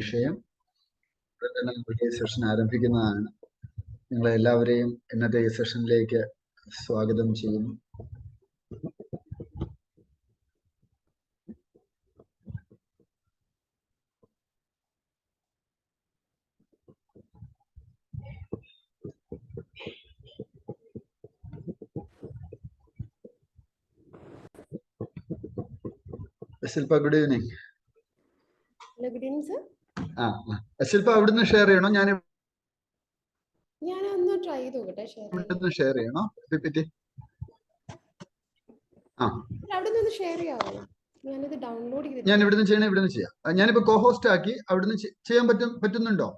വിഷയം പുതിയ സെഷൻ ആരംഭിക്കുന്നതാണ്. നിങ്ങളെ എല്ലാവരെയും ഇന്നത്തെ ഈ സെഷനിലേക്ക് സ്വാഗതം ചെയ്യുന്നു. Shilpa, good evening. Good evening sir. Shilpa അവിടുന്ന് ഷെയർ ചെയ്യണോ? ഞാനൊന്ന് ട്രൈ ചെയ്ത് നോക്കട്ടെ. ഷെയർ ചെയ്യണോ? അവിടുന്ന് ഷെയർ ചെയ്യാമോ? ഞാനിത് ഡൗൺലോഡ് ചെയ്തിട്ട് ഞാൻ ഇവിടുന്ന് ചെയ്യണേ, ഇവിടുന്ന് ചെയ്യാം. ഞാനിപ്പോ കോഹോസ്റ്റ് ആക്കി അവിടുന്ന് ചെയ്യാൻ പറ്റുന്നുണ്ടോ?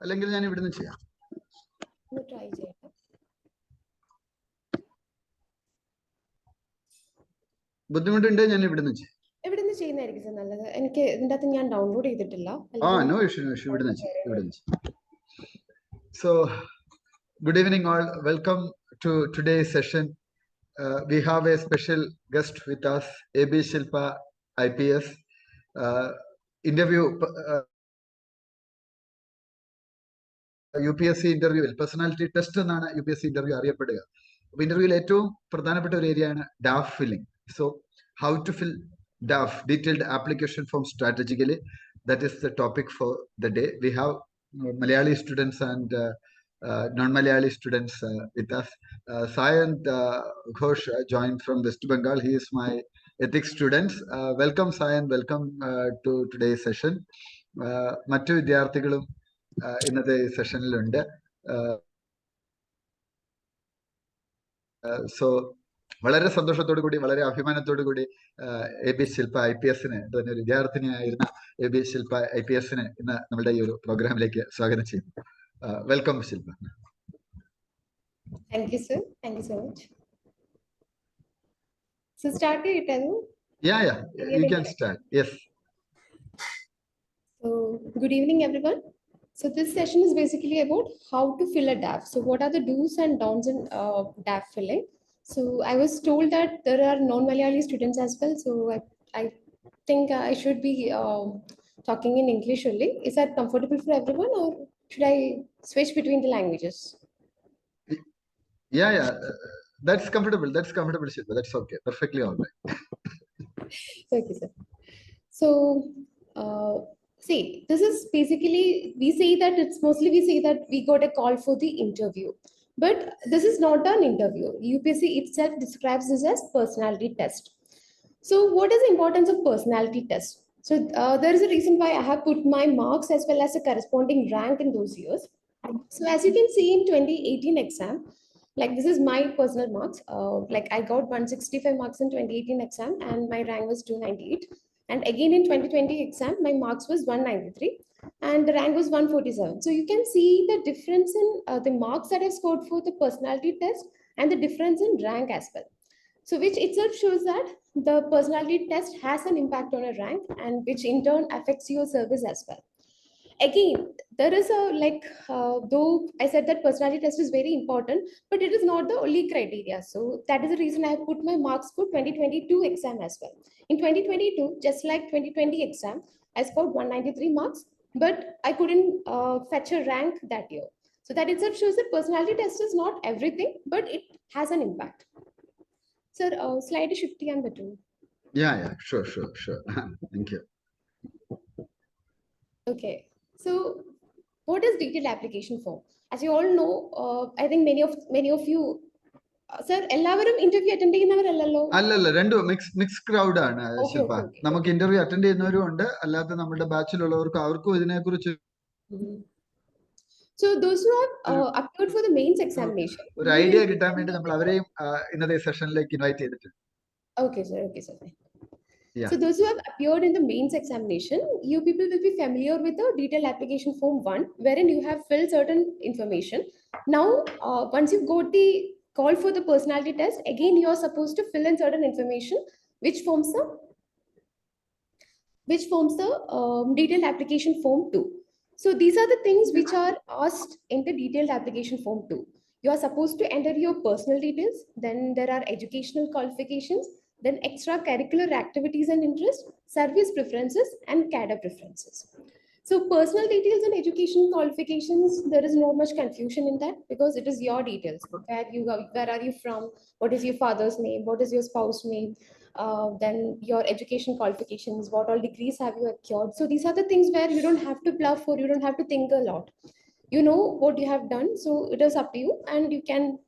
അല്ലെങ്കിൽ ഞാൻ ഇവിടുന്ന് ചെയ്യാം. ട്രൈ ചെയ്യട്ടെ. ബുദ്ധിമുട്ടുണ്ട്, ഞാൻ ഇവിടുന്ന് ചെയ്യാം. എവിടുന്ന് ചെയ്യുന്നതായിരിക്കും സർ നല്ലത്? എനിക്ക് ഇതിന്റെ അകത്ത് ഞാൻ ഡൗൺലോഡ് ചെയ്തിട്ടില്ല. നോ ഇഷ്യൂ, ഇവിടുന്ന് ചെയ്യാം. So, good evening all. Welcome to today's session. We have a special guest with us, AB Shilpa IPS. Interview UPSC interview, personality test എന്നാണ് UPSC interview അറിയപ്പെടുക. അപ്പോൾ ഇന്റർവ്യൂവിൽ ഏറ്റവും പ്രധാനപ്പെട്ട ഒരു ഏരിയയാണ് dough filling. So how to fill DAF, detailed application form strategically. That is the topic for the day. We have Malayali students and non-Malayali students with us. Sayant Ghosh joined from West Bengal. He is my ethics student. Welcome Sayant, welcome to today's session. മറ്റു വിദ്യാർത്ഥികളും ഇന്നത്തെ സെഷനിലുണ്ട്. So വളരെ സന്തോഷത്തോടു കൂടി, വളരെ അഭിമാനത്തോടു കൂടി AB ശില്പ IPSന്, തന്നെ ഒരു വിദ്യാർത്ഥിനിയായിരുന്ന AB ശില്പ IPSന് ഇന്ന് നമ്മുടെ ഈ ഒരു പ്രോഗ്രാമിലേക്ക് സ്വാഗതം ചെയ്യുന്നു. Welcome Shilpa. Thank you sir. Thank you so much. So start it, Yeah, you can start. Yes. So good evening everyone. So this session is basically about how to fill a DAF. So what are the do's and don'ts in DAF filling? So I was told that there are non-Malayali students as well. So I think I should be talking in English only. Is that comfortable for everyone, or should I switch between the languages? Yeah. That's comfortable. Shilpa. That's okay. Perfectly all right. Okay, sir. So, see, this is basically, we say that we got a call for the interview. But this is not an interview. UPSC itself describes this as personality test. So what is the importance of personality test? So there is a reason why I have put my marks as well as a corresponding rank in those years. So as you can see in 2018 exam, like this is my personal marks. Like I got 165 marks in 2018 exam and my rank was 298. And again in 2020 exam, my marks was 193. And the rank was 147. So you can see the difference in the marks that I scored for the personality test and the difference in rank as well. So which itself shows that the personality test has an impact on a rank, and which in turn affects your service as well. Again, there is a though I said that personality test is very important, but it is not the only criteria. So that is the reason I have put my marks for 2022 exam as well. In 2022, just like 2020 exam, I scored 193 marks. But I couldn't fetch a rank that year. So that itself shows that personality test is not everything, but it has an impact. Sir, slide shift and button. Yeah, sure. Thank you. Okay, so what is detailed application form? As you all know, I think many of you, sir, എല്ലാവരും interview attend ചെയ്യുന്നവരല്ലല്ലോ? അല്ലല്ല, രണ്ടും mix crowd ആണ് ശില്പ. നമുക്ക് interview attend ചെയ്യുന്നവരും ഉണ്ട്, അല്ലാതെ നമ്മുടെ ബാച്ചിലുള്ളവർക്കും അവർക്കും ഇതിനെക്കുറിച്ച്. So those who have appeared for the mains examination, ഒരു ഐഡിയ കിട്ടാൻ വേണ്ടി നമ്മൾ അവരെയും ഇന്നത്തെ സെഷനിലേക്ക് ഇൻവൈറ്റ് ചെയ്തിട്ടുണ്ട്. Okay sir. Yeah. So those who have appeared in the mains examination, you people will be familiar with the detailed application form 1, wherein you have filled certain information. Now, once you got the call for the personality test, again you are supposed to fill in certain information, which forms the detailed application form 2. So these are the things which are asked in the detailed application form 2. You are supposed to enter your personal details, then there are educational qualifications, then extracurricular activities and interests, service preferences, and cadre preferences. So personal details and education qualifications, there is not much confusion in that because it is your details. Where are you from? What is your father's name? What is your spouse's name? Then your education qualifications, what all degrees have you acquired? So these are the things where you don't have to bluff or you don't have to think a lot. You know what you have done, so it is up to you, and you can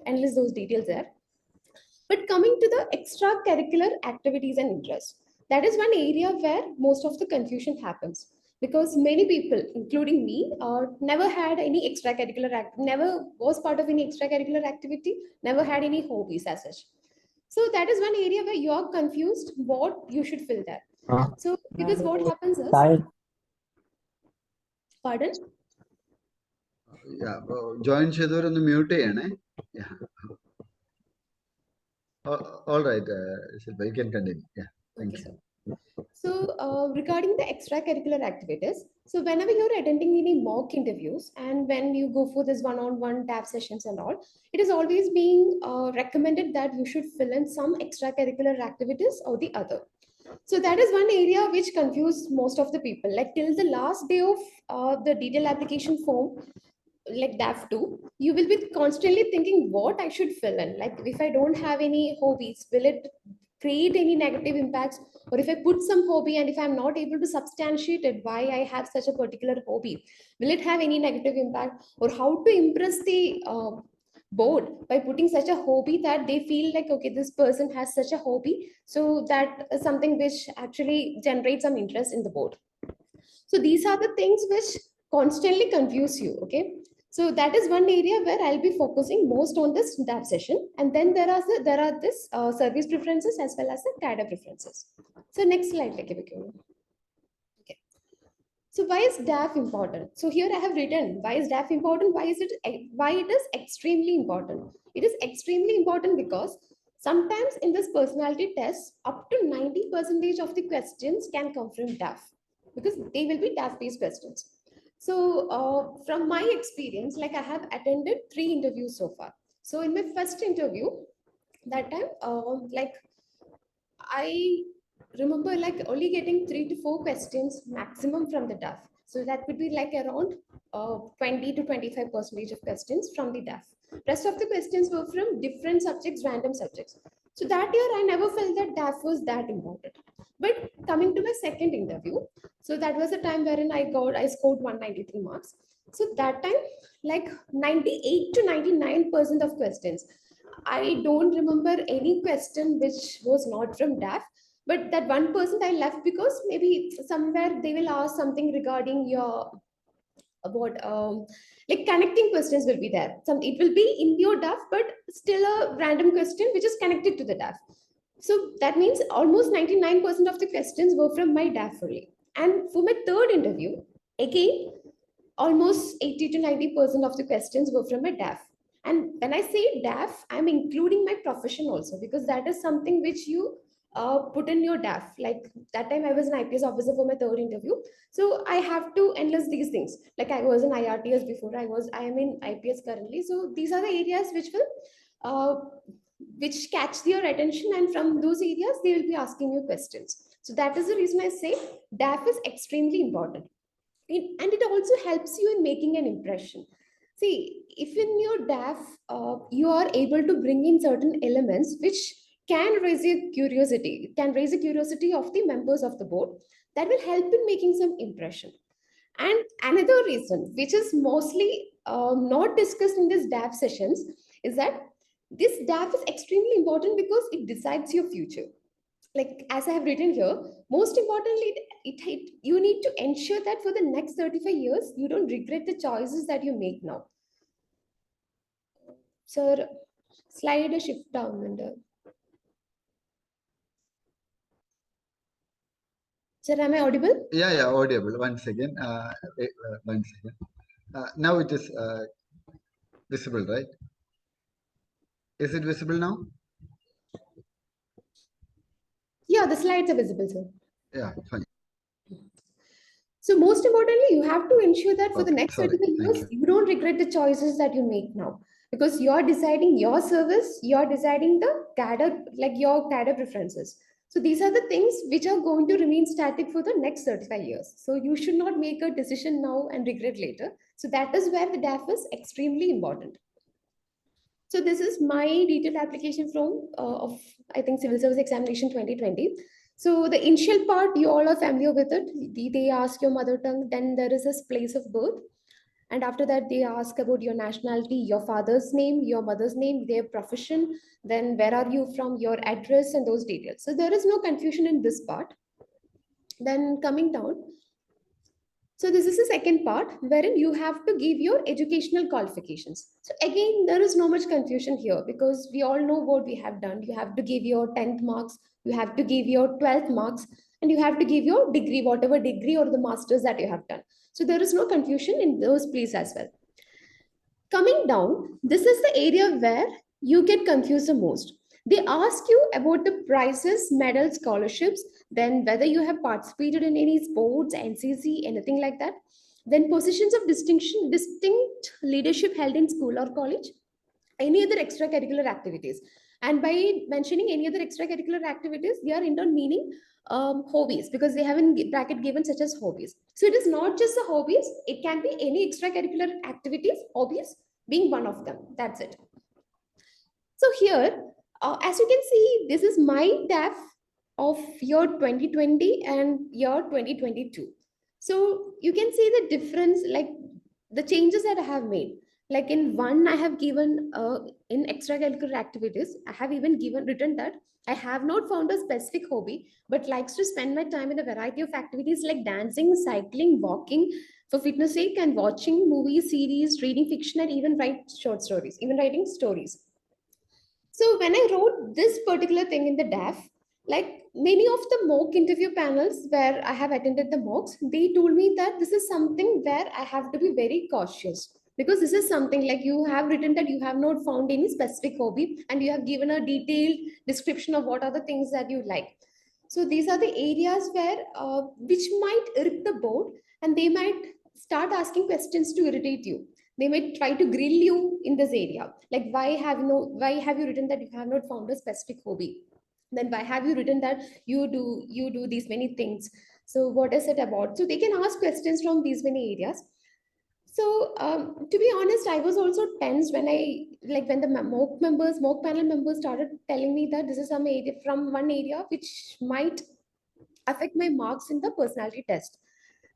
enlist those details there. But coming to the extracurricular activities and interests, that is one area where most of the confusion happens because many people, including me, never had any never was part of any extracurricular activity, never had any hobbies as such. So that is one area where you are confused what you should fill there. So because what happens is, pardon? Yeah, join ചെയ്തവരൊന്ന് mute ചെയ്യണേ. Yeah. All right, Shilpa, you can continue. Yeah, thank Okay, you. sir. So regarding the extracurricular activities, so whenever you're attending any mock interviews and when you go for this one-on-one DAF sessions and all, it is always being recommended that you should fill in some extracurricular activities or the other. So that is one area which confused most of the people. Like till the last day of the detailed application form, like DAF2, you will be constantly thinking what I should fill in. Like if I don't have any hobbies, will it create any negative impacts? Or if I put some hobby and if I'm not able to substantiate it why I have such a particular hobby, will it have any negative impact? Or how to impress the board by putting such a hobby that they feel like, okay, this person has such a hobby, so that is something which actually generates some interest in the board. So these are the things which constantly confuse you. Okay, so that is one area where I'll be focusing most on this DAP session. And then there are this service preferences as well as the cadre preferences. So next slide, like okay. So why is DAF important? So here I have written why is DAF important? Why it is extremely important? It is extremely important because sometimes in this personality test, up to 90% of the questions can come from DAF because they will be DAF based questions. So from my experience, like I have attended 3 interviews so far. So in my first interview, that time, like I remember like only getting 3 to 4 questions maximum from the DAF. So that would be like around 20 to 25% of questions from the DAF. Rest of the questions were from different subjects, random subjects. So that year I never felt that DAF was that important. But coming to my second interview, so that was a time wherein I scored 193 marks. So that time, like 98 to 99% of questions, I don't remember any question which was not from DAF, but that 1% I left because maybe somewhere they will ask something regarding your about like connecting questions will be there. It will be in your DAF, but still a random question which is connected to the DAF. So that means almost 99% of the questions were from my DAF only. And for my third interview, again, almost 80 to 90% of the questions were from my DAF. And when I say DAF, I'm including my profession also because that is something which you put in your DAF. Like that time I was an IPS officer for my third interview. So I have to enlist these things. Like I was an IRTS before, I am in IPS currently. So these are the areas which catch your attention, and from those areas they will be asking you questions. So that is the reason I say DAF is extremely important. And it also helps you in making an impression. See, if in your DAF you are able to bring in certain elements which can raise a curiosity of the members of the board, that will help in making some impression. And another reason, which is mostly not discussed in this DAF sessions, is that this DAF is extremely important because it decides your future. Like as I have written here, most importantly, you need to ensure that for the next 35 years, you don't regret the choices that you make now. Sir, slide shift down. Sir, am I audible? Yeah, audible. One second. Wait, 1 second. Now it is visible, right? Is it visible now? Yeah, the slides are visible, sir. Yeah, fine. So most importantly, you have to ensure that for the next Sorry. 35 years, you don't regret the choices that you make now. Because you're deciding your service, you're deciding the cadre, like your cadre preferences. So these are the things which are going to remain static for the next 35 years. So you should not make a decision now and regret later. So that is where the DAF is extremely important. So this is my detailed application from of I think Civil Service Examination 2020. So the initial part, you all are familiar with it. They ask your mother tongue, then there is this place of birth. And after that, they ask about your nationality, your father's name, your mother's name, their profession, then where are you from, your address, and those details. So there is no confusion in this part. Then coming down, so this is the second part wherein you have to give your educational qualifications. So again, there is no much confusion here because we all know what we have done. You have to give your 10th marks, you have to give your 12th marks, and you have to give your degree, whatever degree or the masters that you have done. So there is no confusion in those please as well. Coming down, this is the area where you get confused the most. They ask you about the prizes, medals, scholarships, then whether you have participated in any sports, NCC, anything like that. Then positions of distinction, distinct leadership held in school or college, any other extracurricular activities. And by mentioning any other extracurricular activities, they are in turn meaning hobbies because they have in bracket given such as hobbies. So it is not just the hobbies, it can be any extracurricular activities, hobbies being one of them. That's it. So here, as you can see, this is my DAF of year 2020 and year 2022. So you can see the difference, like the changes that I have made. Like in one, I have given in extracurricular activities, I have even written that I have not found a specific hobby, but likes to spend my time in a variety of activities like dancing, cycling, walking for fitness sake, and watching movies, series, reading fiction, and even write short stories, even writing stories. So when I wrote this particular thing in the DAF, like many of the mock interview panels where I have attended the mocks, they told me that this is something where I have to be very cautious because this is something like you have written that you have not found any specific hobby and you have given a detailed description of what are the things that you like. So these are the areas where which might irk the board and they might start asking questions to irritate you. They may try to grill you in this area, like why have you written that you have not found a specific hobby, then why have you written that you do these many things, so what is it about? So they can ask questions from these many areas. So to be honest, I was also tense when when the mock panel members started telling me that this is some area from one area which might affect my marks in the personality test.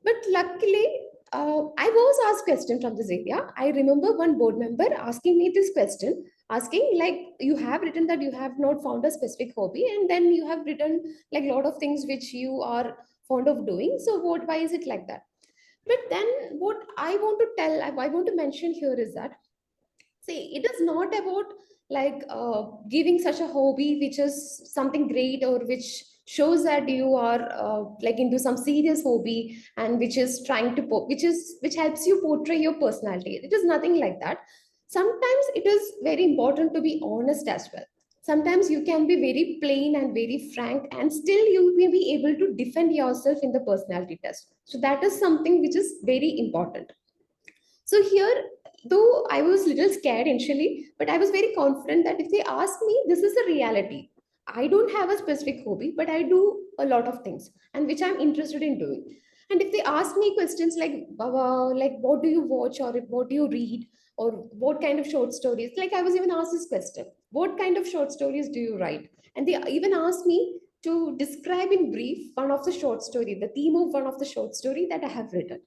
But luckily, I was asked question from this area. I remember one board member asking me this question, asking like, you have written that you have not found a specific hobby, and then you have written like a lot of things which you are fond of doing. So why is it like that? But then what I want to tell, I want to mention here is that, see, it is not about giving such a hobby which is something great or which shows that you are like into some serious hobby and which is trying to which helps you portray your personality. It is nothing like that. Sometimes it is very important to be honest as well. Sometimes you can be very plain and very frank and still you may be able to defend yourself in the personality test. So that is something which is very important. So here, though I was a little scared initially, but I was very confident that if they ask me, this is the reality. I don't have a specific hobby, but I do a lot of things and which I'm interested in doing. And if they ask me questions like, Baba, like what do you watch or what do you read or what kind of short stories? Like I was even asked this question, what kind of short stories do you write? And they even asked me to describe in brief one of the short story, the theme of one of the short story that I have written.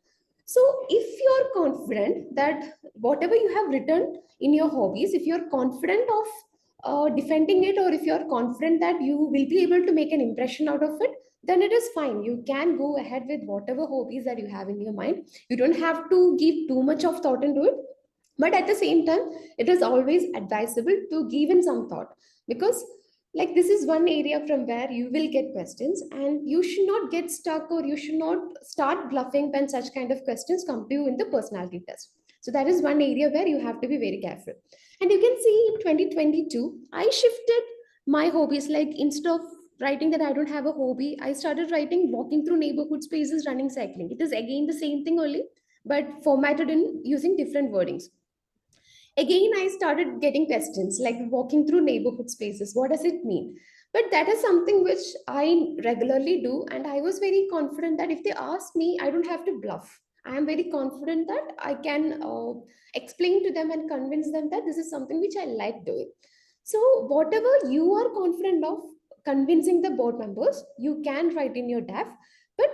So if you're confident that whatever you have written in your hobbies, if you're confident of defending it, or if you're confident that you will be able to make an impression out of it, then it is fine. You can go ahead with whatever hobbies that you have in your mind. You don't have to give too much of thought into it. But at the same time, it is always advisable to give in some thought, because like this is one area from where you will get questions and you should not get stuck or you should not start bluffing when such kind of questions come to you in the personality test. So that is one area where you have to be very careful. And you can see in 2022 I shifted my hobbies, like instead of writing that I don't have a hobby, I started writing walking through neighborhood spaces, running, cycling. It is again the same thing only, but formatted in using different wordings. Again, I started getting questions like walking through neighborhood spaces. What does it mean? But that is something which I regularly do. And I was very confident that if they ask me, I don't have to bluff. I am very confident that I can explain to them and convince them that this is something which I like doing. So, whatever you are confident of convincing the board members, you can write in your DAF, but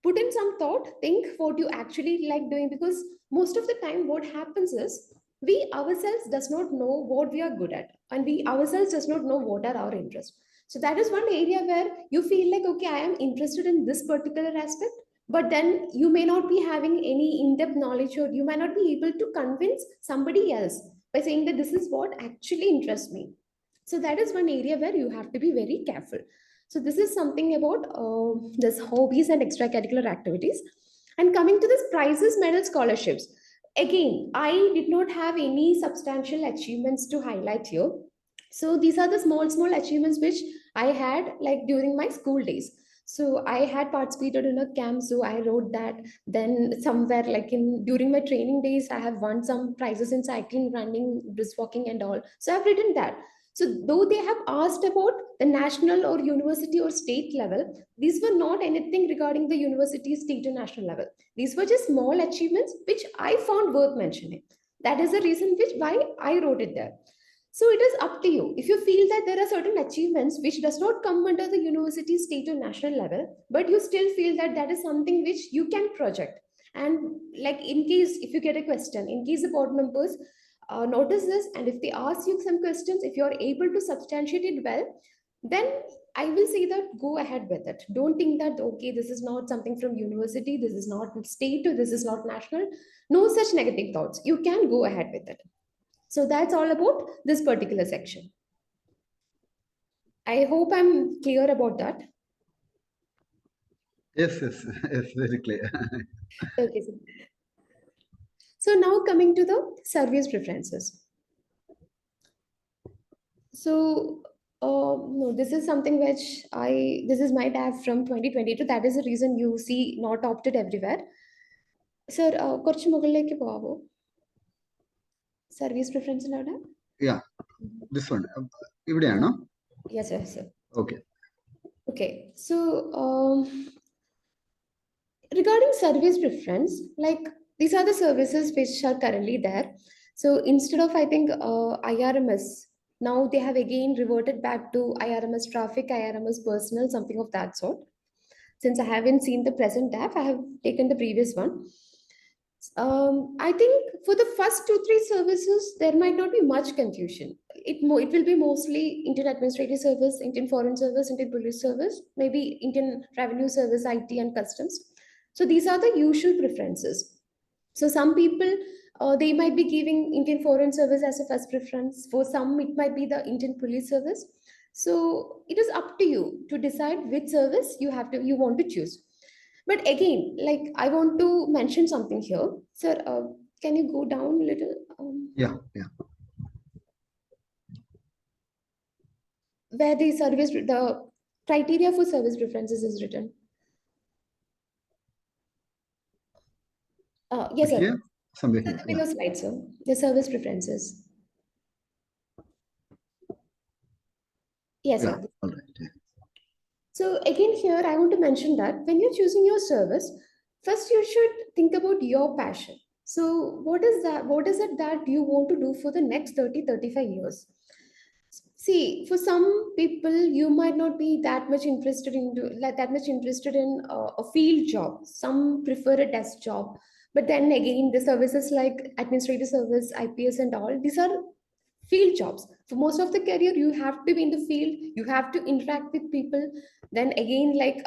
put in some thought, think what you actually like doing, because most of the time, what happens is we ourselves does not know what we are good at, and we ourselves does not know what are our interests. So that is one area where you feel like, okay, I am interested in this particular aspect, but then you may not be having any in-depth knowledge, or you may not be able to convince somebody else by saying that this is what actually interests me. So that is one area where you have to be very careful. So this is something about this hobbies and extracurricular activities. And coming to this prizes, medals, scholarships. Again, I did not have any substantial achievements to highlight here. So these are the small achievements which I had like during my school days. So I had participated in a camp, so I wrote that. Then somewhere like in during my training days, I have won some prizes in cycling, running, brisk walking, and all. So I've written that. So though they have asked about the national or university or state level, these were not anything regarding the university, state, or national level. These were just small achievements which I found worth mentioning. That is the reason which why I wrote it there. So it is up to you. If you feel that there are certain achievements which does not come under the university, state, or national level, but you still feel that that is something which you can project. And like in case if you get a question, in case the board members notice this, and if they ask you some questions, if you are able to substantiate it well, then I will say that go ahead with it. Don't think that okay, this is not something from university, this is not state, or this is not national. No such negative thoughts. You can go ahead with it. So that's all about this particular section. I hope I'm clear about that. Yes, very clear. Okay. So now coming to the service preferences. So no, this is something which this is my tab from 2022. That is the reason you see not opted everywhere. Sir, കുറച്ച് മുകളിലേക്ക് പോകാവോ? Service preference ആണ്. Yeah, this one. ഇവിടെയാണോ? Yes, sir. Okay. Okay. So regarding service preference, like these are the services which are currently there. So instead of I think IRMS, now they have again reverted back to IRMS traffic, IRMS personal, something of that sort. Since I haven't seen the present DAF, I have taken the previous one. I think for the first 2-3 services, there might not be much confusion. It will be mostly Indian Administrative Service, Indian Foreign Service, Indian Police Service, maybe Indian Revenue Service, IT, and Customs. So these are the usual preferences. So some people they might be giving Indian Foreign Service as a first preference. For some, it might be the Indian Police Service. So it is up to you to decide which service you want to choose. But again, like I want to mention something here, sir. Can you go down a little? Yeah. Where the criteria for service preferences is written. Yes, sir. Here, somewhere here. Below slide, sir. The service preferences. Yes, Yeah. sir. All right. Yeah. So again, here I want to mention that when you're choosing your service, first you should think about your passion. So what is that? What is it that you want to do for the next 30-35 years? See, for some people, you might not be that much interested in a field job. Some prefer a desk job, but then again, the services like administrative service, IPS, and all these are field jobs. For most of the career, you have to be in the field. You have to interact with people. Then again, like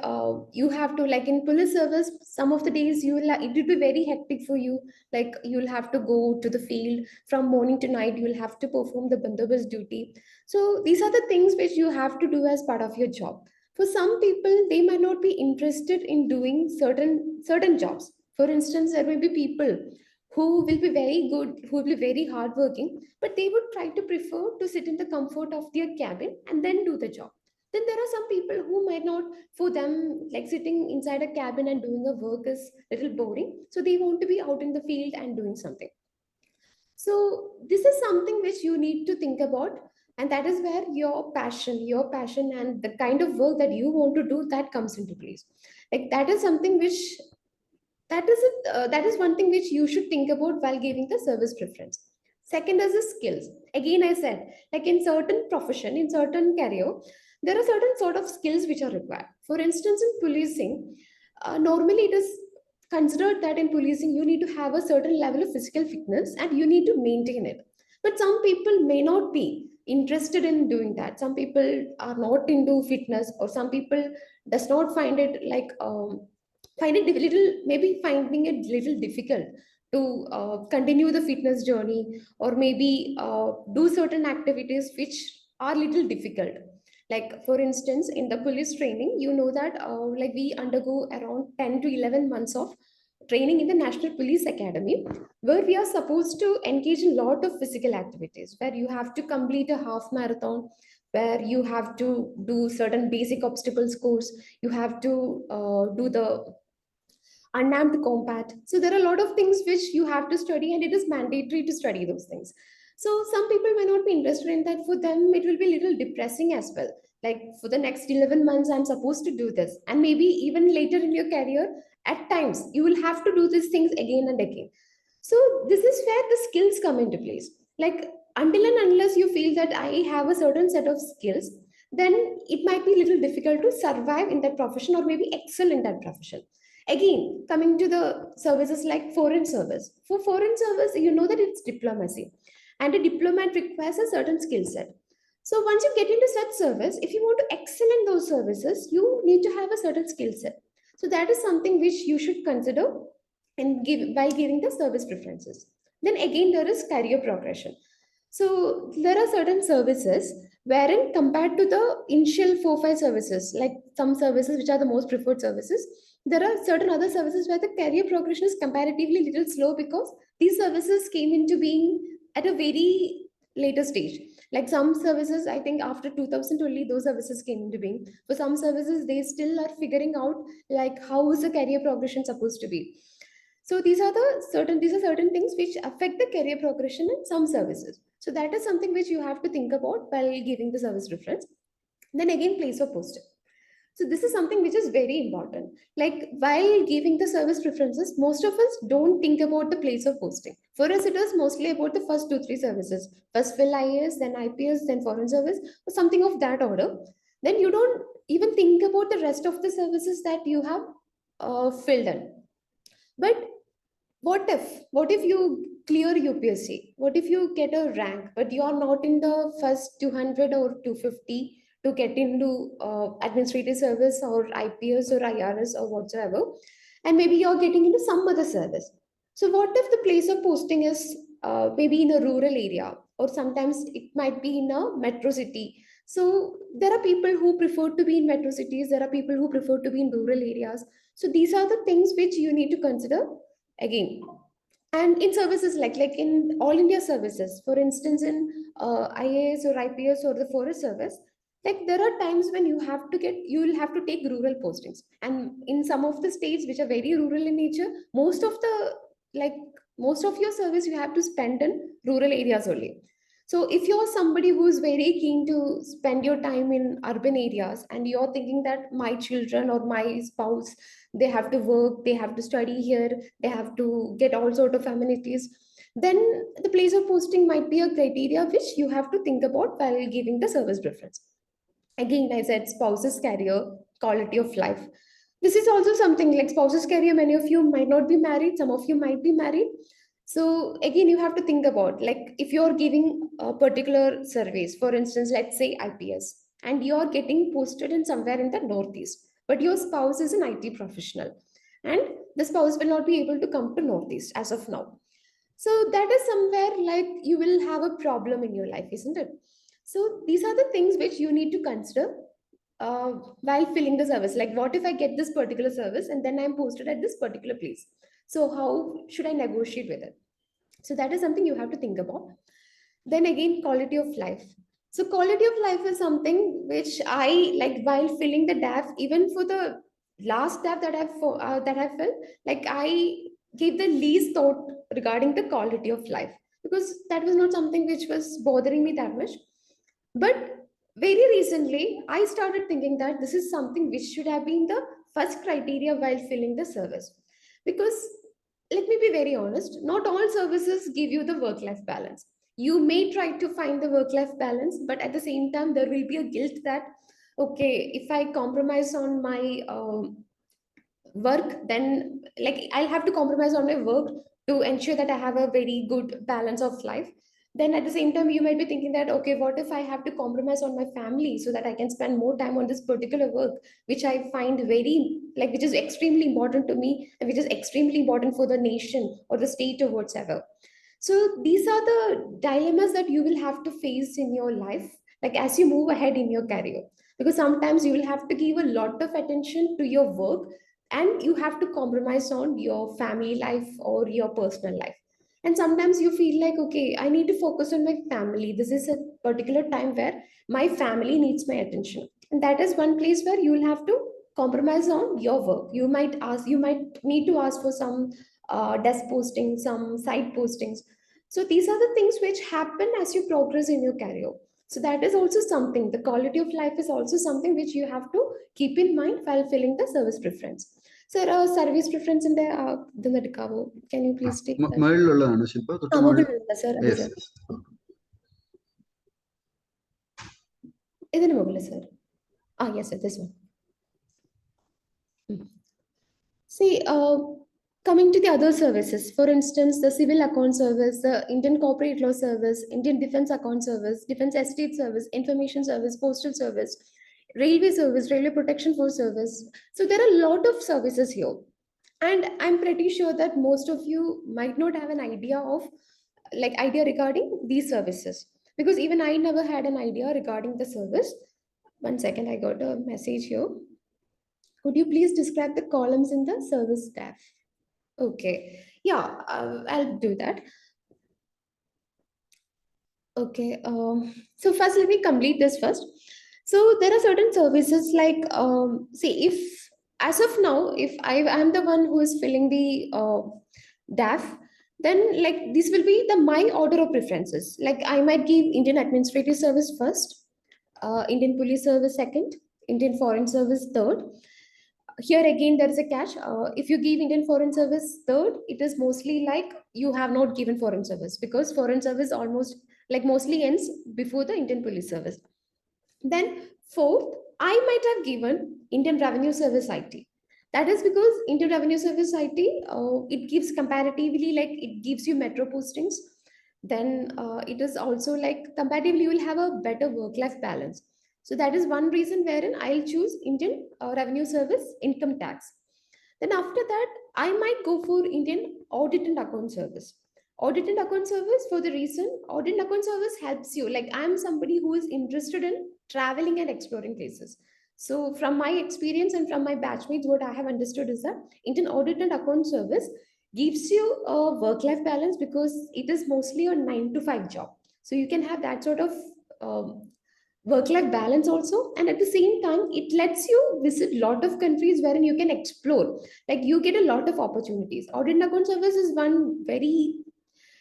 you have to like in police service, some of the days it will be very hectic for you. Like you'll have to go to the field from morning to night. You'll have to perform the bandobast duty. So these are the things which you have to do as part of your job. For some people, they might not be interested in doing certain jobs. For instance, there may be people who will be very good, who will be very hardworking, but they would try to prefer to sit in the comfort of their cabin and then do the job. Then there are some people who might not, for them, like sitting inside a cabin and doing a work is a little boring. So they want to be out in the field and doing something. So this is something which you need to think about. And that is where your passion and the kind of work that you want to do, that comes into place. Like that is something which, that is one thing which you should think about while giving the service preference. Second is the skills. Again, I said, like in certain profession, in certain career, there are certain sort of skills which are required. For instance, in policing, normally it is considered that in policing you need to have a certain level of physical fitness and you need to maintain it. But some people may not be interested in doing that. Some people are not into fitness, or some people does not find it like find it little, maybe finding it little difficult to continue the fitness journey, or maybe do certain activities which are little difficult. Like for instance, in the police training, you know that like we undergo around 10 to 11 months of training in the National Police Academy, where we are supposed to engage in a lot of physical activities, where you have to complete a half marathon, where you have to do certain basic obstacles course, you have to do the unarmed combat. So there are a lot of things which you have to study, and it is mandatory to study those things. So some people may not be interested in that. For them, it will be a little depressing as well. Like for the next 11 months, I'm supposed to do this. And maybe even later in your career, at times, you will have to do these things again and again. So this is where the skills come into place. Like until and unless you feel that I have a certain set of skills, then it might be a little difficult to survive in that profession or maybe excel in that profession. Again, coming to the services like foreign service. For foreign service, you know that it's diplomacy, and a diplomat requires a certain skill set. So once you get into such service, if you want to excel in those services, you need to have a certain skill set. So that is something which you should consider and give while giving the service preferences. Then again, there is career progression. So there are certain services wherein compared to the initial 4 5 services, like some services which are the most preferred services, there are certain other services where the career progression is comparatively little slow, because these services came into being at a very later stage. Like some services, I think after 2000 only those services came into being. For some services, they still are figuring out like how is the career progression supposed to be. So these are certain things which affect the career progression in some services. So that is something which you have to think about while giving the service preference. Then again, place of posting. So this is something which is very important. Like while giving the service preferences, most of us don't think about the place of posting. For us, it is mostly about the first 2 3 services. First fill IAS, then IPS, then foreign service, or something of that order. Then you don't even think about the rest of the services that you have filled in. But what if you clear UPSC? What if you get a rank, but you are not in the first 200 or 250 to get into administrative service or IPS or IRS or whatsoever, and maybe you're getting into some other service. So what if the place of posting is maybe in a rural area, or sometimes it might be in a metro city. So there are people who prefer to be in metro cities. There are people who prefer to be in rural areas. So these are the things which you need to consider again. And in services like in all India services, for instance in IAS or IPS or the forest service, like there are times when you will have to take rural postings, and in some of the states which are very rural in nature, like most of your service you have to spend in rural areas only. So if you're somebody who's very keen to spend your time in urban areas, and you're thinking that my children or my spouse, they have to work, they have to study here, they have to get all sort of amenities, then the place of posting might be a criteria which you have to think about while giving the service preference. Again, I said spouse's career, quality of life. This is also something like spouse's career. Many of you might not be married, some of you might be married. So again, you have to think about, like, if you're giving a particular surveys, for instance, let's say IPS, and you're getting posted in somewhere in the Northeast, but your spouse is an IT professional, and the spouse will not be able to come to Northeast as of now. So that is somewhere like you will have a problem in your life, isn't it? So these are the things which you need to consider while filling the service. Like, what if I get this particular service and then I'm posted at this particular place? So how should I negotiate with it? So that is something you have to think about. Then again, quality of life. So quality of life is something which I like while filling the DAF, even for the last DAF that I filled, like I gave the least thought regarding the quality of life, because that was not something which was bothering me that much. But very recently, I started thinking that this is something which should have been the first criteria while filling the service. Because let me be very honest, not all services give you the work life balance. You may try to find the work life balance, but at the same time, there will be a guilt that, okay, if I compromise on my work, then like I'll have to compromise on my work to ensure that I have a very good balance of life. Then at the same time you might be thinking that, okay, what if I have to compromise on my family so that I can spend more time on this particular work, which I find very like, which is extremely important to me and which is extremely important for the nation or the state or whatsoever. So these are the dilemmas that you will have to face in your life, like as you move ahead in your career, because sometimes you will have to give a lot of attention to your work and you have to compromise on your family life or your personal life. And sometimes you feel like, okay, I need to focus on my family, this is a particular time where my family needs my attention, and that is one place where you will have to compromise on your work. You might need to ask for some desk posting, some side postings. So these are the things which happen as you progress in your career. So that is also something, the quality of life is also something which you have to keep in mind while filling the service preference. Sir, service preference in the ഇതെടുക്കാവോ? Can you please take that? മുകളിലുള്ളതാണ് ശില്പ, തൊട്ട് മുകളിലുള്ള sir, അതെ yes, sir. yes. ഇതിന് മുകളിൽ sir. Yes sir, this one. See, coming to the other services, for instance, the civil account service, the Indian corporate law service, Indian defense account service, defense estate service, information service, postal service, railway service, railway protection force service. So there are a lot of services here. And I'm pretty sure that most of you might not have an idea of idea regarding these services, because even I never had an idea regarding the service. One second, I got a message here. Could you please describe the columns in the service tab? Okay, yeah, I'll do that. Okay, so first let me complete this first. So there are certain services like, see, if as of now, if I am the one who is filling the DAF, then like this will be the my order of preferences. Like I might give Indian Administrative Service first, Indian Police Service second, Indian Foreign Service third. Here again there is a catch. If you give Indian Foreign Service third, it is mostly like you have not given foreign service, because foreign service almost like mostly ends before the Indian Police Service. Then fourth, I might have given Indian Revenue Service IT. That is because Indian Revenue Service IT, it gives comparatively, like it gives you metro postings. Then it is also like comparatively you will have a better work-life balance. So that is one reason wherein I'll choose Indian Revenue Service Income Tax. Then after that, I might go for Indian Audit and Account Service. Audit and Account Service, for the reason Audit and Account Service helps you. Like I'm somebody who is interested in traveling and exploring places. So from my experience and from my batchmates, what I have understood is that Indian Audit and Account Service gives you a work-life balance, because it is mostly a 9 to 5 job. So you can have that sort of work-life balance also, and at the same time it lets you visit a lot of countries wherein you can explore. Like you get a lot of opportunities. Audit and Account Service is one very,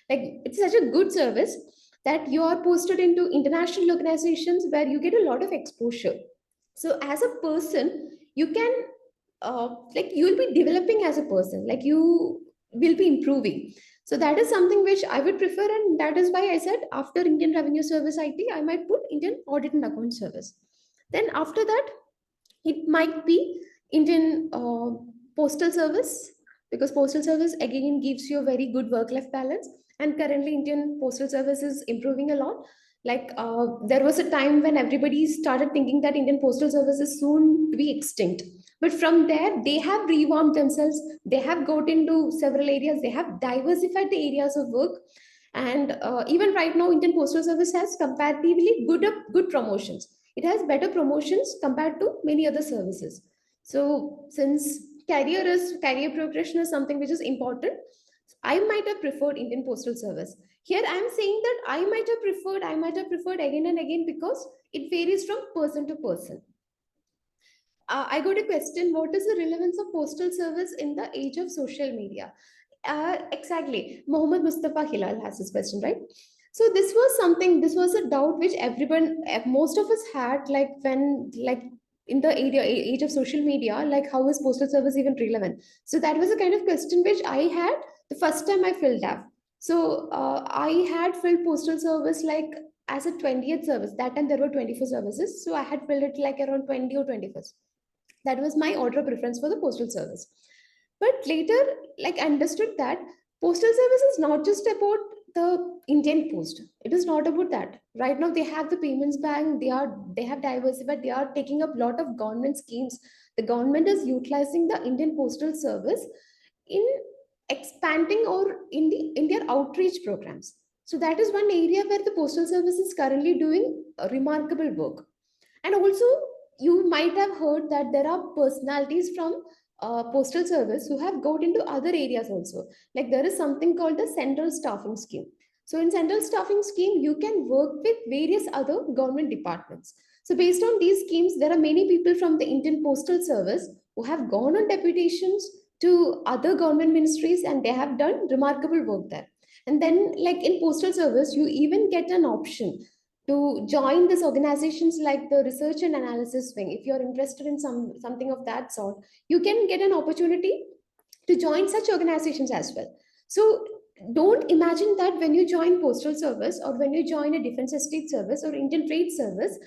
like it's such a good service that you are posted into international organizations where you get a lot of exposure. So as a person, you can like you will be developing as a person, like you will be improving. So that is something which I would prefer, and that is why I said after Indian Revenue Service IT, I might put Indian Audit and Account Service. Then after that, it might be Indian Postal Service, because Postal Service again gives you a very good work-life balance. And currently, Indian Postal Service is improving a lot. Like there was a time when everybody started thinking that Indian Postal Service is soon to be extinct. But from there, they have revamped themselves. They have got into several areas. They have diversified the areas of work. And even right now, Indian Postal Service has comparatively good promotions. It has better promotions compared to many other services. So since career progression is something which is important, I might have preferred Indian Postal Service. Here I am saying that I might have preferred again and again, because it varies from person to person. I got a question: what is the relevance of postal service in the age of social media? Exactly. Mohammed Mustafa Hilal has this question, right? So this was something, this was a doubt which everyone, most of us had, like when, like in the age of social media, like how is postal service even relevant? So that was a kind of question which I had the first time I filled up. So I had filled postal service like as a 20th service. That time there were 24 services. So I had filled it like around 20 or 21st. That was my order of preference for the postal service. But later, like I understood that postal service is not just about the Indian Post. It is not about that. Right now, they have the payments bank. They have diversified. They are taking up a lot of government schemes. The government is utilizing the Indian Postal Service in expanding or in their outreach programs. So that is one area where the postal service is currently doing a remarkable work. And also, you might have heard that there are personalities from postal service who have got into other areas also. Like there is something called the central staffing scheme. So in central staffing scheme, you can work with various other government departments. So based on these schemes, there are many people from the Indian Postal Service who have gone on deputations to other government ministries, and they have done remarkable work there. And then, like in postal service, you even get an option to join these organizations like the research and analysis wing. If you're interested in something of that sort, you can get an opportunity to join such organizations as well. So don't imagine that when you join postal service or when you join a defense estate service or Indian trade service,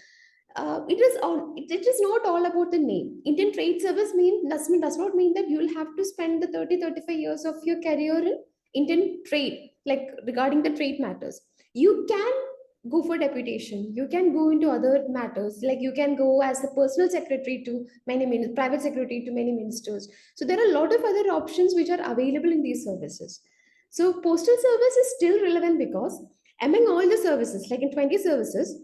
it is not all about the name. Indian trade service does not mean that you'll have to spend the 30-35 years of your career in Indian trade, like regarding the trade matters. You can go for deputation, you can go into other matters, like you can go as the personal secretary to private secretary to many ministers. So there are a lot of other options which are available in these services. So postal service is still relevant because among all the services, like in 20 services,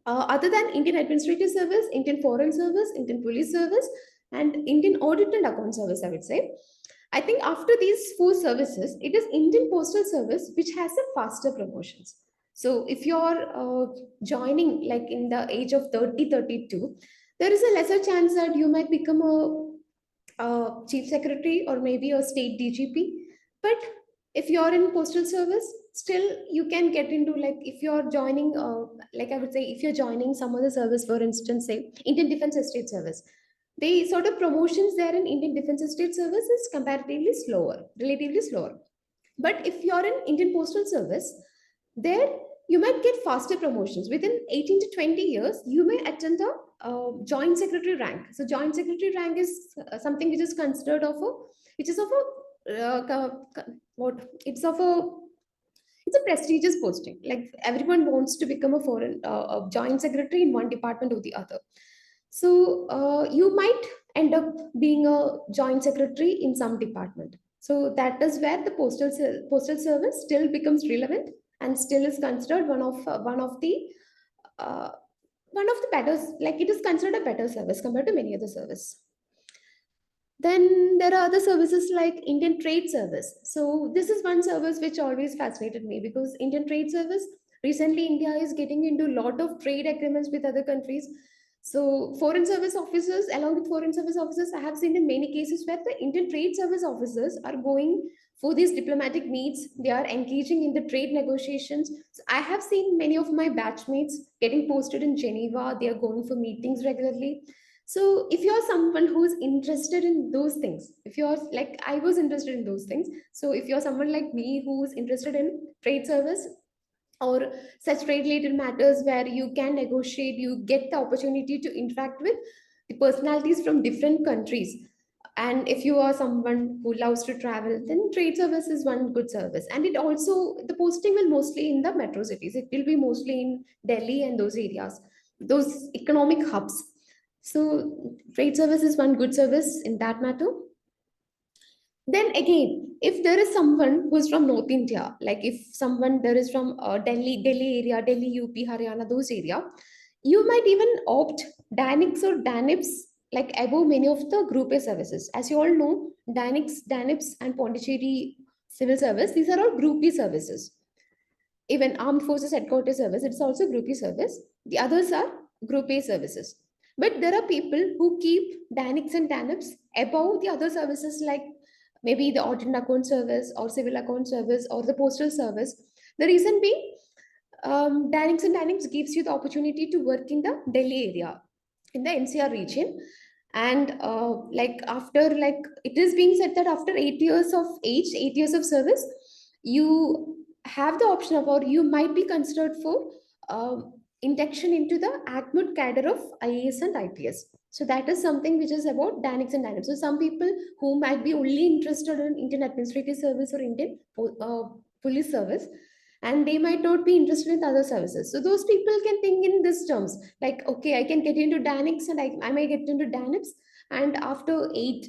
other than Indian Administrative Service, Indian Foreign Service, Indian Police Service, and Indian Audit and Account Service, I would say. I think after these four services, it is Indian Postal Service which has the faster promotions. So if you're joining like in the age of 30, 32, there is a lesser chance that you might become a chief secretary or maybe a state DGP. But if you're in postal service, still you can get into, like if you're joining, like I would say, if you're joining some other service, for instance, say Indian Defense Estate Service, the sort of promotions there in Indian Defense Estate Service is comparatively slower, relatively slower. But if you're in Indian Postal Service, there you might get faster promotions. Within 18 to 20 years, you may attend a joint secretary rank. So joint secretary rank is something which is considered of a, which is of a, what, it's a prestigious posting. Like everyone wants to become a joint secretary in one department or the other. So you might end up being a joint secretary in some department. So that is where the postal service still becomes relevant and still is considered uh, one of the better, like it is considered a better service compared to many other service. Then there are other services like Indian Trade Service. So this is one service which always fascinated me, because Indian Trade Service, recently India is getting into a lot of trade agreements with other countries. So foreign service officers, along with foreign service officers, I have seen in many cases where the Indian Trade Service officers are going for these diplomatic needs. They are engaging in the trade negotiations. So I have seen many of my batchmates getting posted in Geneva. They are going for meetings regularly. So if you're someone who's interested in those things, if you're like I was interested in those things, so if you're someone like me who's interested in trade service or such trade related matters where you can negotiate, you get the opportunity to interact with the personalities from different countries, and if you are someone who loves to travel, then trade service is one good service. And it also, the posting will mostly in the metro cities, it will be mostly in Delhi and those areas, those economic hubs. So trade service is one good service in that matter. Then again, if there is someone who's from North India, like if someone there is from Delhi area, Delhi, UP, Haryana, those area, you might even opt Dynix or Danips like above many of the Group A services. As you all know, Dynix, Danips, and Pondicherry Civil Service, these are all Group B services. Even Armed Forces Headquarters Service, it's also Group E service. The others are Group A services. But there are people who keep Dynix and Danips above the other services, like maybe the Audit and Account Service or Civil Account Service or the Postal Service. The reason being, Dynamics and Dynamics gives you the opportunity to work in the Delhi area, in the NCR region. And like after, like it is being said that after 8 years of age, 8 years of service, you have the option of, or you might be considered for induction into the ACMUD cadre of IAS and IPS. So that is something which is about Dynamics and Dynamics. So some people who might be only interested in Indian Administrative Service or Indian Police Service, and they might not be interested in other services. So those people can think in these terms, like, okay, I can get into Dynamics and I may get into Dynamics, and after eight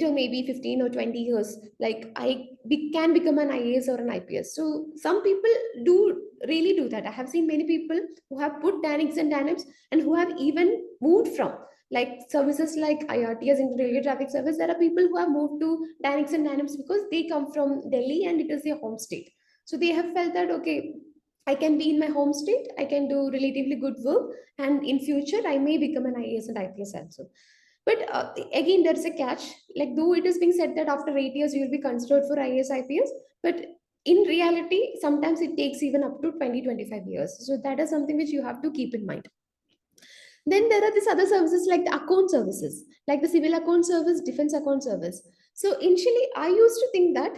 or maybe 15 or 20 years, like can become an IAS or an IPS. So some people do really do that. I have seen many people who have put Dynamics and Dynamics and who have even moved from like services like IRTS in Railway Traffic Service. There are people who have moved to Dynamics and Dynamics because they come from Delhi and it is their home state. So they have felt that, okay, I can be in my home state, I can do relatively good work, and in future I may become an IAS and IPS also. But again, there's a catch. Like, though it is being said that after 8 years you will be considered for IAS IPS, but in reality, sometimes it takes even up to 20-25 years. So that is something which you have to keep in mind. Then there are these other services like the account services, like the civil account service, defense account service. So initially I used to think that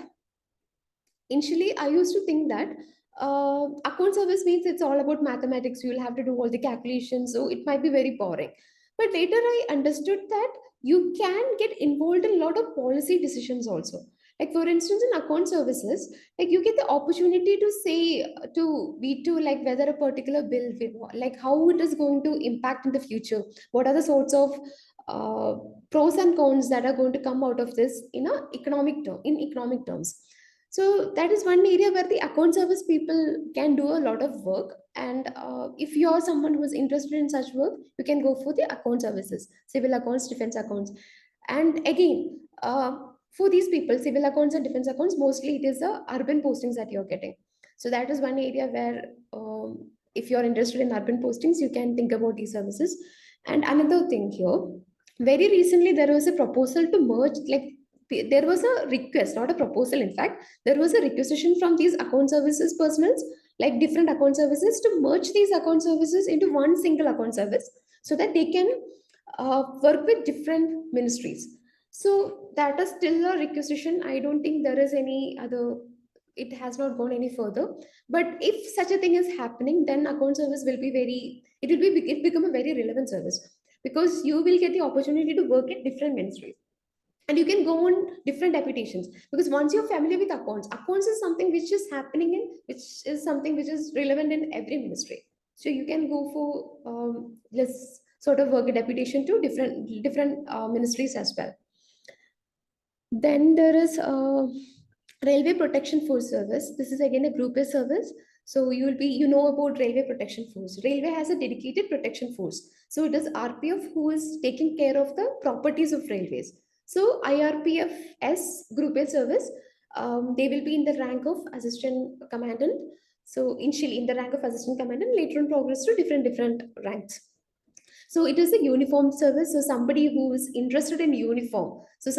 account service means it's all about mathematics. You will have to do all the calculations, so it might be very boring. But later I understood that you can get involved in a lot of policy decisions also. Like for instance, in account services, like you get the opportunity to say to veto like whether a particular bill, like how it is going to impact in the future. What are the sorts of uh, pros and cons that are going to come out of this in economic terms. So that is one area where the account service people can do a lot of work. And if you're someone who is interested in such work, you can go for the account services, civil accounts, defense accounts. And again, for these people, civil accounts and defense accounts, mostly it is the urban postings that you're getting. So that is one area where, if you're interested in urban postings, you can think about these services. And another thing here, very recently there was a proposal to merge, like there was a request, not a proposal, in fact, there was a requisition from these account services personals, like different account services, to merge these account services into one single account service so that they can work with different ministries. So that is still a requisition. I don't think there is any other, it has not gone any further. But if such a thing is happening, then account service will be very, it become a very relevant service, because you will get the opportunity to work in different ministries and you can go on different deputations, because once you're familiar with accounts is something which is happening in, which is something which is relevant in every ministry. So you can go for this sort of work a deputation to different ministries as well. Then there is Railway Protection Force Service. This is again a group A service. So you know about Railway Protection Force. Railway has a dedicated protection force. So it is RPF who is taking care of the properties of railways. So IRPFS Group A service, they will be in the rank of Assistant Commandant. So initially in the rank of Assistant Commandant, later on progress to different ranks. So it is a uniform service. So somebody who is interested in uniform. So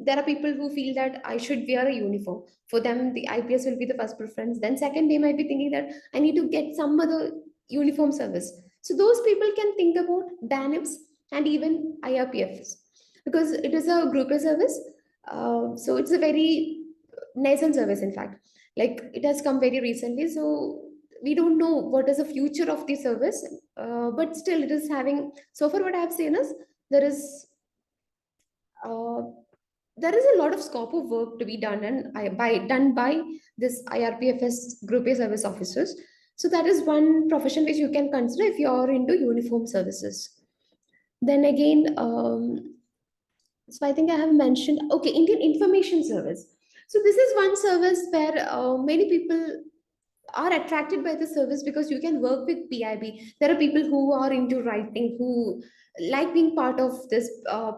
there are people who feel that I should wear a uniform. For them, the IPS will be the first preference. Then second, they might be thinking that I need to get some other uniform service. So those people can think about DANIPS and even IRPFs, because it is a group A service. So it's a very nascent service, in fact. Like it has come very recently. So we don't know what is the future of the service, but still it is having, so far what I have seen is there is uh, a lot of scope of work to be done done by this IRPFS Group A service officers. So that is one profession which you can consider if you are into uniform services. Then again, so I think I have mentioned, okay, Indian Information Service. So this is one service where many people are attracted by the service, because you can work with PIB. There are people who are into writing, who like being part of this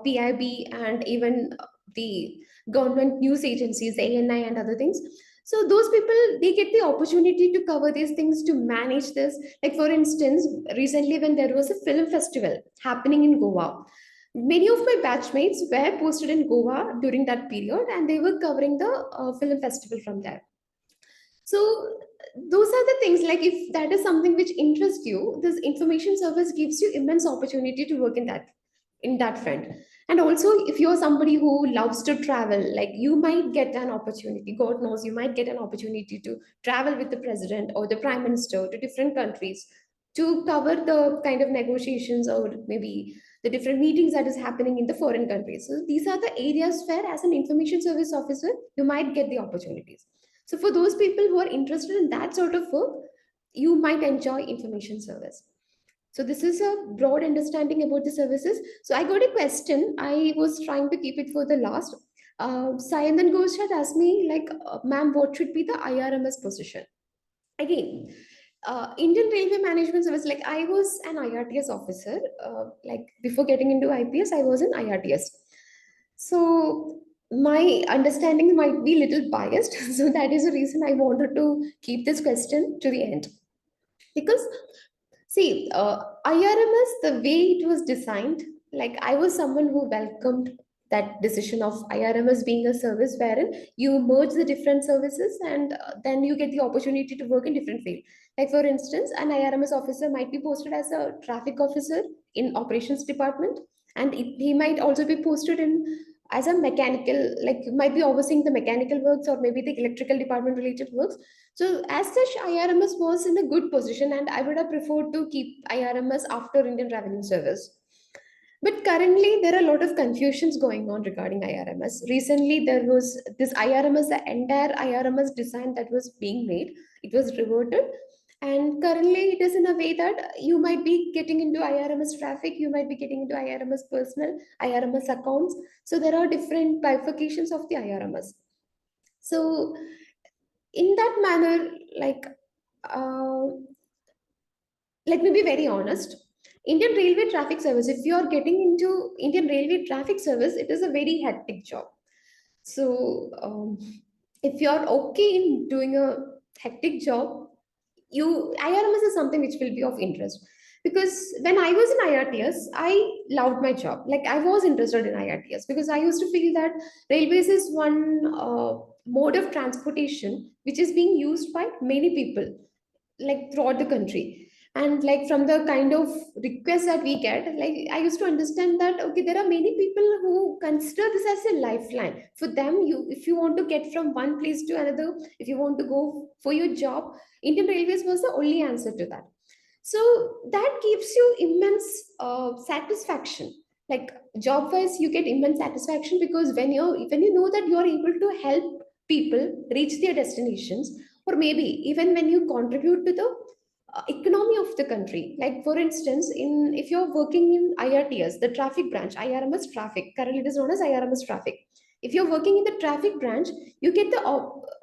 PIB, and even the government news agencies, ANI and other things. So those people, they get the opportunity to cover these things, to manage this. Like for instance, recently when there was a film festival happening in Goa, many of my batchmates were posted in Goa during that period, and they were covering the film festival from there. So those are the things, like if that is something which interests you, this information service gives you immense opportunity to work in that front. And also, if you're somebody who loves to travel, like you might get an opportunity, god knows, you might get an opportunity to travel with the president or the prime minister to different countries to cover the kind of negotiations or maybe the different meetings that is happening in the foreign countries. So these are the areas where, as an information service officer, you might get the opportunities. So for those people who are interested in that sort of work, you might enjoy information service. So this is a broad understanding about the services. So I got a question. I was trying to keep it for the last. Sayandan Ghosh had asked me, like, ma'am, what should be the IRMS position? Again, Indian Railway Management Service, like I was an IRTS officer. Like before getting into IPS, I was an IRTS. So my understanding might be little biased. So that is the reason I wanted to keep this question to the end. Because see, IRMS, the way it was designed, like I was someone who welcomed that decision of IRMS being a service wherein you merge the different services and then you get the opportunity to work in different field. Like for instance, an IRMS officer might be posted as a traffic officer in operations department, and he might also be posted in as a mechanical, like you might be overseeing the mechanical works or maybe the electrical department related works. So as such, IRMS was in a good position, and I would have preferred to keep IRMS after Indian Revenue Service. But currently, there are a lot of confusions going on regarding IRMS. Recently, there was this IRMS, the entire IRMS design that was being made, it was reverted. And currently, it is in a way that you might be getting into IRMS traffic, you might be getting into IRMS personal, IRMS accounts. So there are different bifurcations of the IRMS. So in that manner, like, uh, let me be very honest. Indian Railway Traffic Service, if you are getting into Indian Railway Traffic Service, it is a very hectic job. So, if you are okay in doing a hectic job, IRMS is something which will be of interest. Because when I was in IRTS, I loved my job. Like I was interested in IRTS because I used to feel that railways is one mode of transportation which is being used by many people, like throughout the country. And like from the kind of requests that we get, like I used to understand that okay, there are many people who consider this as a lifeline for them. You, if you want to get from one place to another, if you want to go for your job, Indian Railways was the only answer to that. So that gives you immense satisfaction. Like job wise, you get immense satisfaction because when you know that you are able to help people reach their destinations, or maybe even when you contribute to the economy of the country. Like for instance, in if you're working in IRTS, the traffic branch, IRMS traffic, currently it is known as IRMS traffic. If you're working in the traffic branch, you get the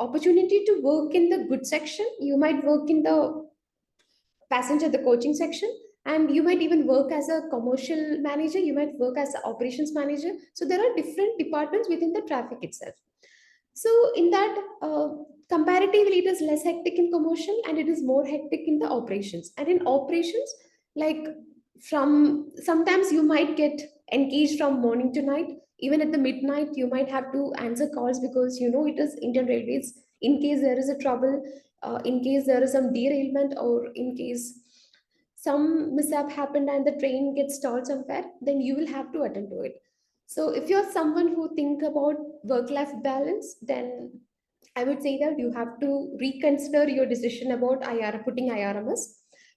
opportunity to work in the goods section. You might work in the passenger, the coaching section, and you might even work as a commercial manager. You might work as an operations manager. So there are different departments within the traffic itself. So in that, comparatively, it is less hectic in commercial and it is more hectic in the operations. And in operations, like from sometimes you might get engaged from morning to night. Even at the midnight, you might have to answer calls because you know it is Indian Railways. In case there is a trouble, in case there is some derailment, or in case some mishap happened and the train gets stalled somewhere, then you will have to attend to it. So if you're someone who think about work-life balance, then I would say that you have to reconsider your decision about putting IRMS.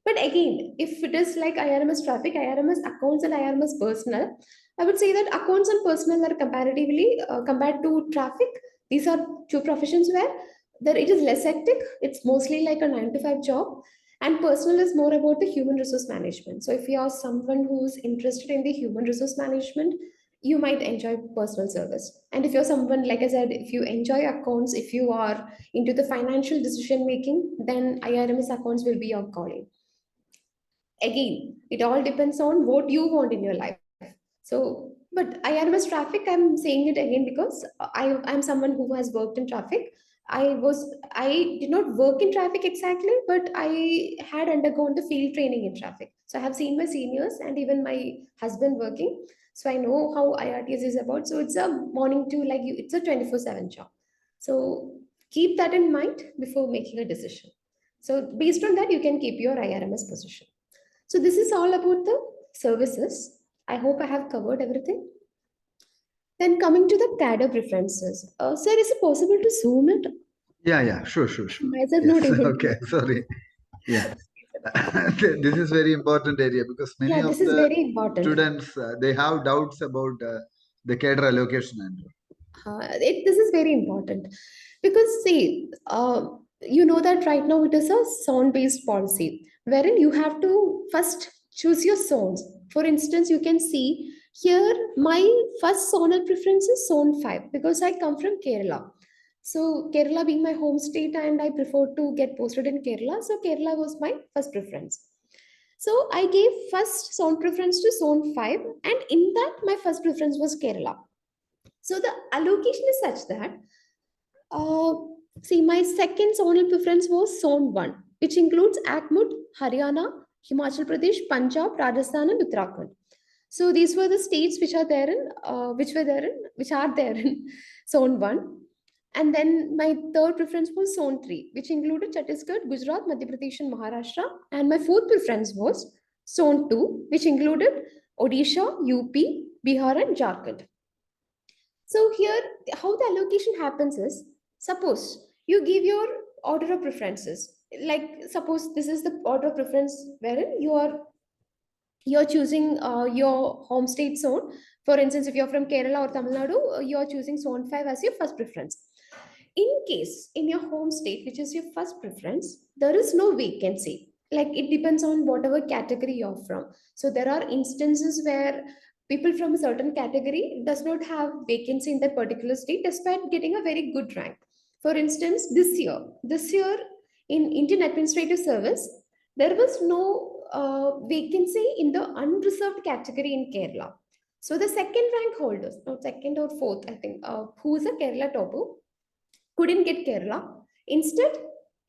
But again, if it is like IRMS traffic, IRMS accounts, and IRMS personal, I would say that accounts and personal are comparatively compared to traffic. These are two professions where there it is less hectic. It's mostly like a 9 to 5 job, and personal is more about the human resource management. So if you are someone who's interested in the human resource management, you might enjoy personal service. And if you're someone, like I said, if you enjoy accounts, if you are into the financial decision making, then IRMS accounts will be your calling. Again, it all depends on what you want in your life. So, but IRMS traffic, I'm saying it again because I'm someone who has worked in traffic. I did not work in traffic exactly, but I had undergone the field training in traffic. So I have seen my seniors and even my husband working. So I know how IRTS is about. So it's a morning to like you, it's a 24/7 job. So keep that in mind before making a decision. So based on that, you can keep your IRMS position. So this is all about the services. I hope I have covered everything. Then coming to the cadre preferences. Sir, is it possible to zoom it? Yeah, sure. Myself Yes, not able to. okay, sorry. Yeah. This is very important area because many Yeah, of this is the very important. students, they have doubts about the cadre allocation. This is very important because see, you know that right now it is a zone-based policy wherein you have to first choose your zones. For instance, you can see here my first zonal preference is zone 5 because I come from Kerala. So Kerala being my home state and I prefer to get posted in Kerala. So Kerala was my first preference. So I gave first zone preference to zone 5 and in that my first preference was Kerala. So the allocation is such that, uh, see, my second zonal preference was zone 1, which includes Akmut, Haryana, Himachal Pradesh, Punjab, Rajasthan, and Uttarakhand. So these were the states which are there in, which are there in zone 1. And then my third preference was zone 3, which included Chhattisgarh, Gujarat, Madhya Pradesh, and Maharashtra. And my fourth preference was zone 2, which included Odisha, UP, Bihar, and Jharkhand. So here, how the allocation happens is, suppose you give your order of preferences. Like suppose this is the order of preference wherein you're choosing your home state zone. For instance, if you're from Kerala or Tamil Nadu, you're choosing zone 5 as your first preference. In case in your home state, which is your first preference, there is no vacancy. Like it depends on whatever category you're from. So there are instances where people from a certain category does not have vacancy in that particular state despite getting a very good rank. For instance, this year in Indian Administrative Service, there was no vacancy in the unreserved category in Kerala. So the second rank holders, not second or fourth, I think, who is a Kerala topper, couldn't get Kerala. Instead,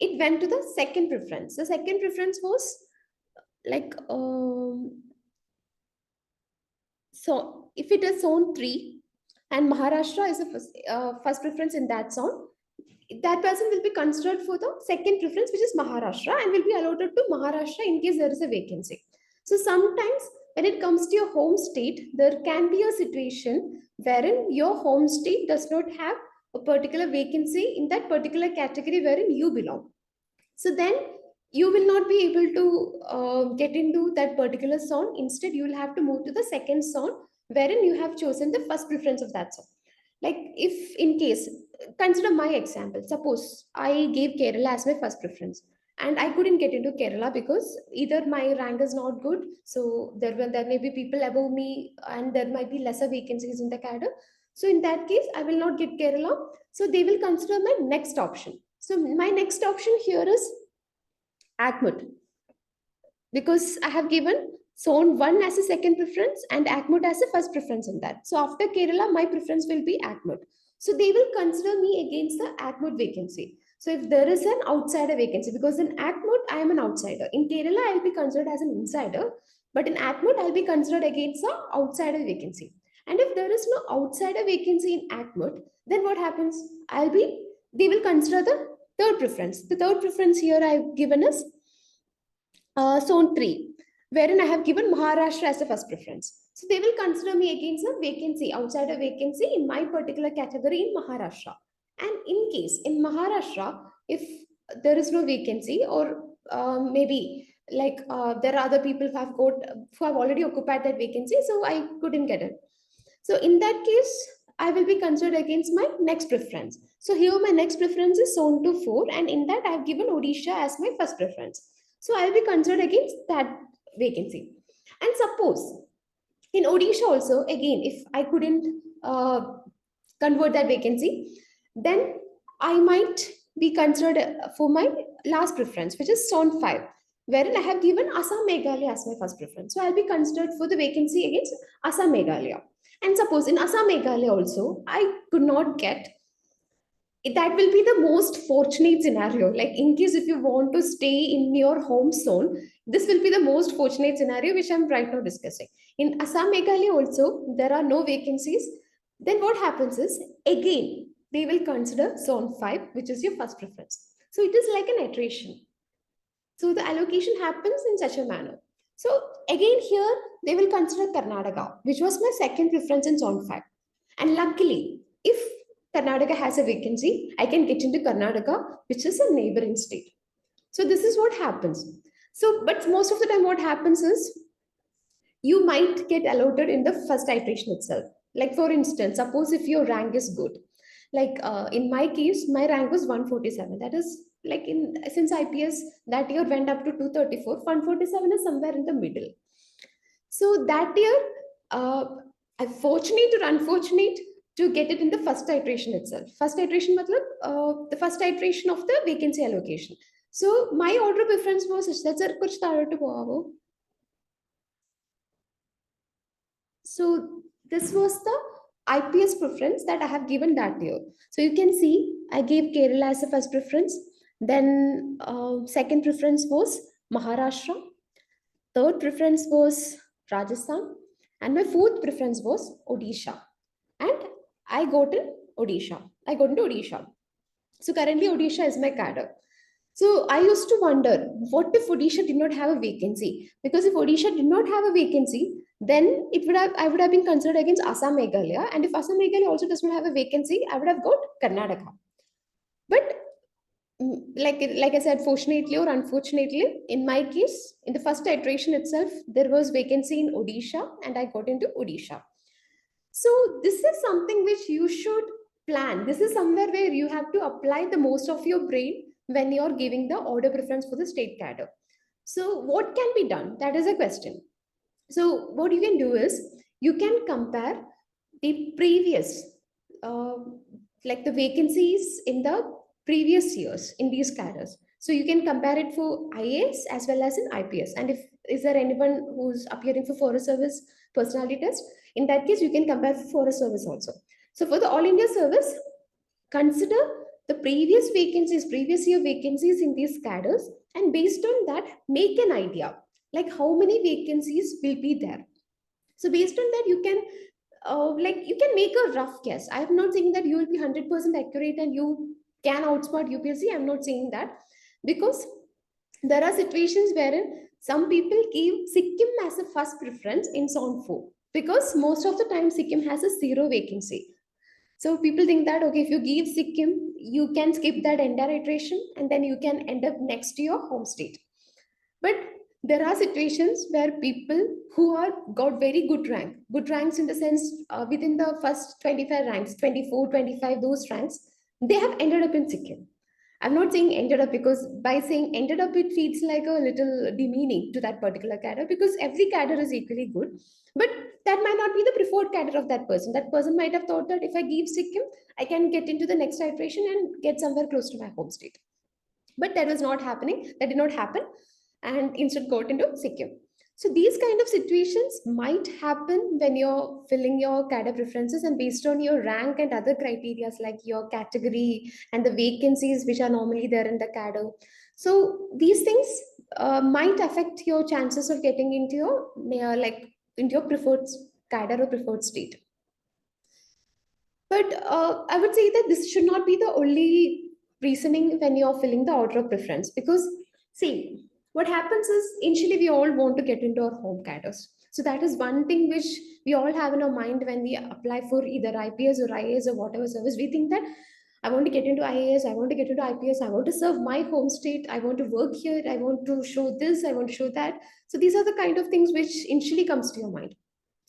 it went to the second preference. The second preference was like, so if it is zone 3 and Maharashtra is a first preference in that zone, that person will be considered for the second preference, which is Maharashtra, and will be allotted to Maharashtra in case there is a vacancy. So sometimes when it comes to your home state, there can be a situation wherein your home state does not have a particular vacancy in that particular category wherein you belong. So then you will not be able to get into that particular zone. Instead, you will have to move to the second zone wherein you have chosen the first preference of that zone. Like if in case, consider my example. Suppose I gave Kerala as my first preference and I couldn't get into Kerala because either my rank is not good, so there may be people above me and there might be lesser vacancies in the cadre. So in that case, I will not get Kerala. So they will consider my next option. So my next option here is Akmut because I have given zone 1 as a second preference and Akmut as a first preference in that. So after Kerala, my preference will be Akmut. So they will consider me against the Akmut vacancy. So if there is an outsider vacancy, because in Akmut, I am an outsider. In Kerala, I'll be considered as an insider. But in Akmut, I'll be considered against the outsider vacancy. And if there is no outsider vacancy in Akmut, then what happens? They will consider the third preference. The third preference here I've given is zone 3, wherein I have given Maharashtra as the first preference. So they will consider me against a vacancy, outside a vacancy in my particular category in Maharashtra. And in case in Maharashtra, if there is no vacancy or maybe like there are other people who have already occupied that vacancy, so I couldn't get it. So in that case, I will be considered against my next preference. So here my next preference is zone 2 4 and in that I have given Odisha as my first preference. So I'll be considered against that vacancy. And suppose in Odisha also, again, if I couldn't convert that vacancy, then I might be considered for my last preference, which is zone 5, wherein I have given Assam Meghalaya as my first preference. So I'll be considered for the vacancy against Assam Meghalaya. And suppose in Assam Meghalaya also, I could not get, that will be the most fortunate scenario. Like in case if you want to stay in your home zone, this will be the most fortunate scenario which I'm right now discussing. In Assam Meghalaya also, there are no vacancies. Then what happens is, again, they will consider zone 5, which is your first preference. So it is like an iteration. So the allocation happens in such a manner. So again here, they will consider Karnataka, which was my second preference in zone 5. And luckily, if Karnataka has a vacancy, I can get into Karnataka, which is a neighboring state. So this is what happens. So, but most of the time what happens is, you might get allotted in the first iteration itself. Like for instance, suppose if your rank is good, like in my case, my rank was 147. That is like in since IPS that year went up to 234, 147 is somewhere in the middle. So that year, I'm fortunate or unfortunate to get it in the first iteration itself. First iteration, matlab, the first iteration of the vacancy allocation. So my order of preference was, sir, kuch tarote poavo. So this was the IPS preference that I have given that year. So you can see I gave Kerala as a first preference. Then second preference was Maharashtra. Third preference was Rajasthan. And my fourth preference was Odisha. And I got in Odisha. I got into Odisha. So currently Odisha is my cadre. So I used to wonder, what if Odisha did not have a vacancy? Because if Odisha did not have a vacancy, then it would have I would have been considered against Assam Meghalaya. And if Assam Meghalaya also does not have a vacancy, I would have got Karnataka. But like I said, fortunately or unfortunately, in my case, in the first iteration itself, there was vacancy in Odisha, and I got into Odisha. So this is something which you should plan. This is somewhere where you have to apply the most of your brain when you're giving the order preference for the state cadre. So what can be done? That is a question. So what you can do is, you can compare the previous, uh, like the vacancies in the previous years in these cadres. So you can compare it for IAS as well as in IPS. And if is there anyone who's appearing for forest service personality test, in that case you can compare for forest service also. So for the All India service, consider the previous vacancies, previous year vacancies in these cadres, and based on that, make an idea like how many vacancies will be there. So based on that, you can you can make a rough guess. I am not saying that you will be 100% accurate and you can outsmart UPSC. I'm not saying that, because there are situations wherein some people give Sikkim as a first preference in Zone 4, because most of the time Sikkim has a zero vacancy. So people think that, okay, if you give Sikkim, you can skip that entire iteration and then you can end up next to your home state. But there are situations where people who are got very good ranks in the sense, within the first 25 ranks, 24, 25, those ranks, they have ended up in Sikkim. I'm not saying ended up, because by saying ended up, it feels like a little demeaning to that particular cadre, because every cadre is equally good. But that might not be the preferred cadre of that person. That person might have thought that if I give Sikkim, I can get into the next iteration and get somewhere close to my home state. But that was not happening. That did not happen, and instead got into Sikkim. So these kind of situations might happen when you're filling your cadre preferences, and based on your rank and other criteria like your category and the vacancies which are normally there in the cadre. So these things might affect your chances of getting into your into your preferred cadre or preferred state. But I would say that this should not be the only reasoning when you're filling the order of preference, because see, what happens is initially we all want to get into our home cadres. So that is one thing which we all have in our mind when we apply for either IPS or IAS or whatever service. We think that I want to get into IAS, I want to get into IPS, I want to serve my home state, I want to work here, I want to show this, I want to show that. So these are the kind of things which initially comes to your mind.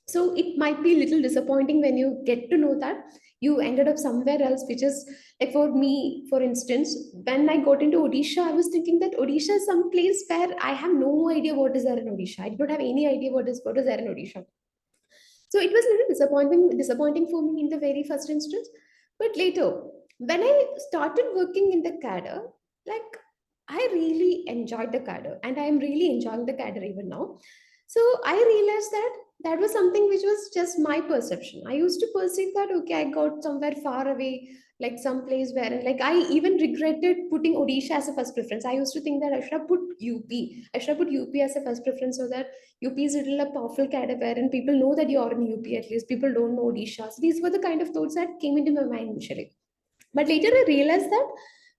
So it might be a little disappointing when you get to know that you ended up somewhere else, which is like for me, for instance, when I got into Odisha, I was thinking that Odisha is some place where I have no idea what is there in Odisha. I don't have any idea what is there in Odisha. So it was a little disappointing for me in the very first instance. But later, when I started working in the cadre, like I really enjoyed the cadre, and I am really enjoying the cadre even now. So I realized that that was something which was just my perception. I used to perceive that, okay, I got somewhere far away, like some place where, like, I even regretted putting Odisha as a first preference. I usp to think that I should have put UP. I should have put UP as a first preference, so that UP is a little a powerful cadre wherein people know that you're in UP at least. People don't know Odisha. So these were the kind of thoughts that came into my mind initially. But later I realized that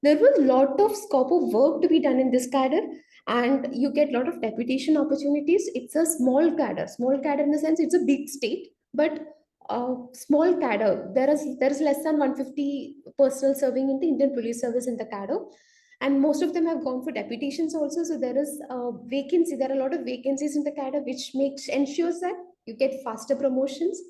there was a lot of scope of work to be done in this cadre, and you get a lot of deputation opportunities. It's a small cadre in the sense it's a big state, but small cadre. There is less than 150 personnel serving in the Indian Police Service in the cadre, and most of them have gone for deputations also. So there is a vacancy. There are a lot of vacancies in the cadre, which makes ensures that you get faster promotions.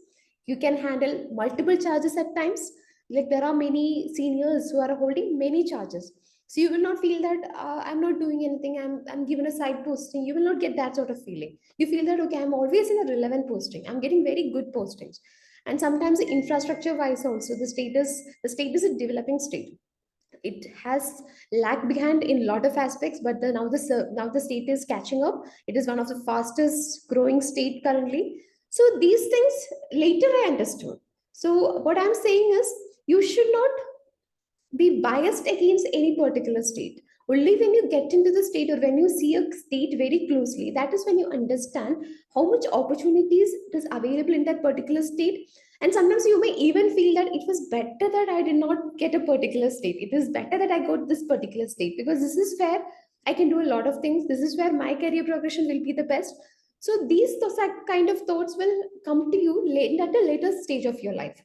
You can handle multiple charges at times. Like there are many seniors who are holding many charges, so you will not feel that I'm not doing anything, I'm given a side posting. You will not get that sort of feeling. You feel that okay, I'm always in a relevant posting, I'm getting very good postings. And sometimes infrastructure wise also, the state is a developing state. It has lagged behind in a lot of aspects, but now the state is catching up. It is one of the fastest growing state currently. So these things later I understood. So what I'm saying is, you should not be biased against any particular state. Only when you get into the state, or when you see a state very closely, that is when you understand how much opportunities is available in that particular state. And sometimes you may even feel that it was better that I did not get a particular state. It is better that I got this particular state, because this is where I can do a lot of things. This is where my career progression will be the best. So those kind of thoughts will come to you late at a later stage of your life.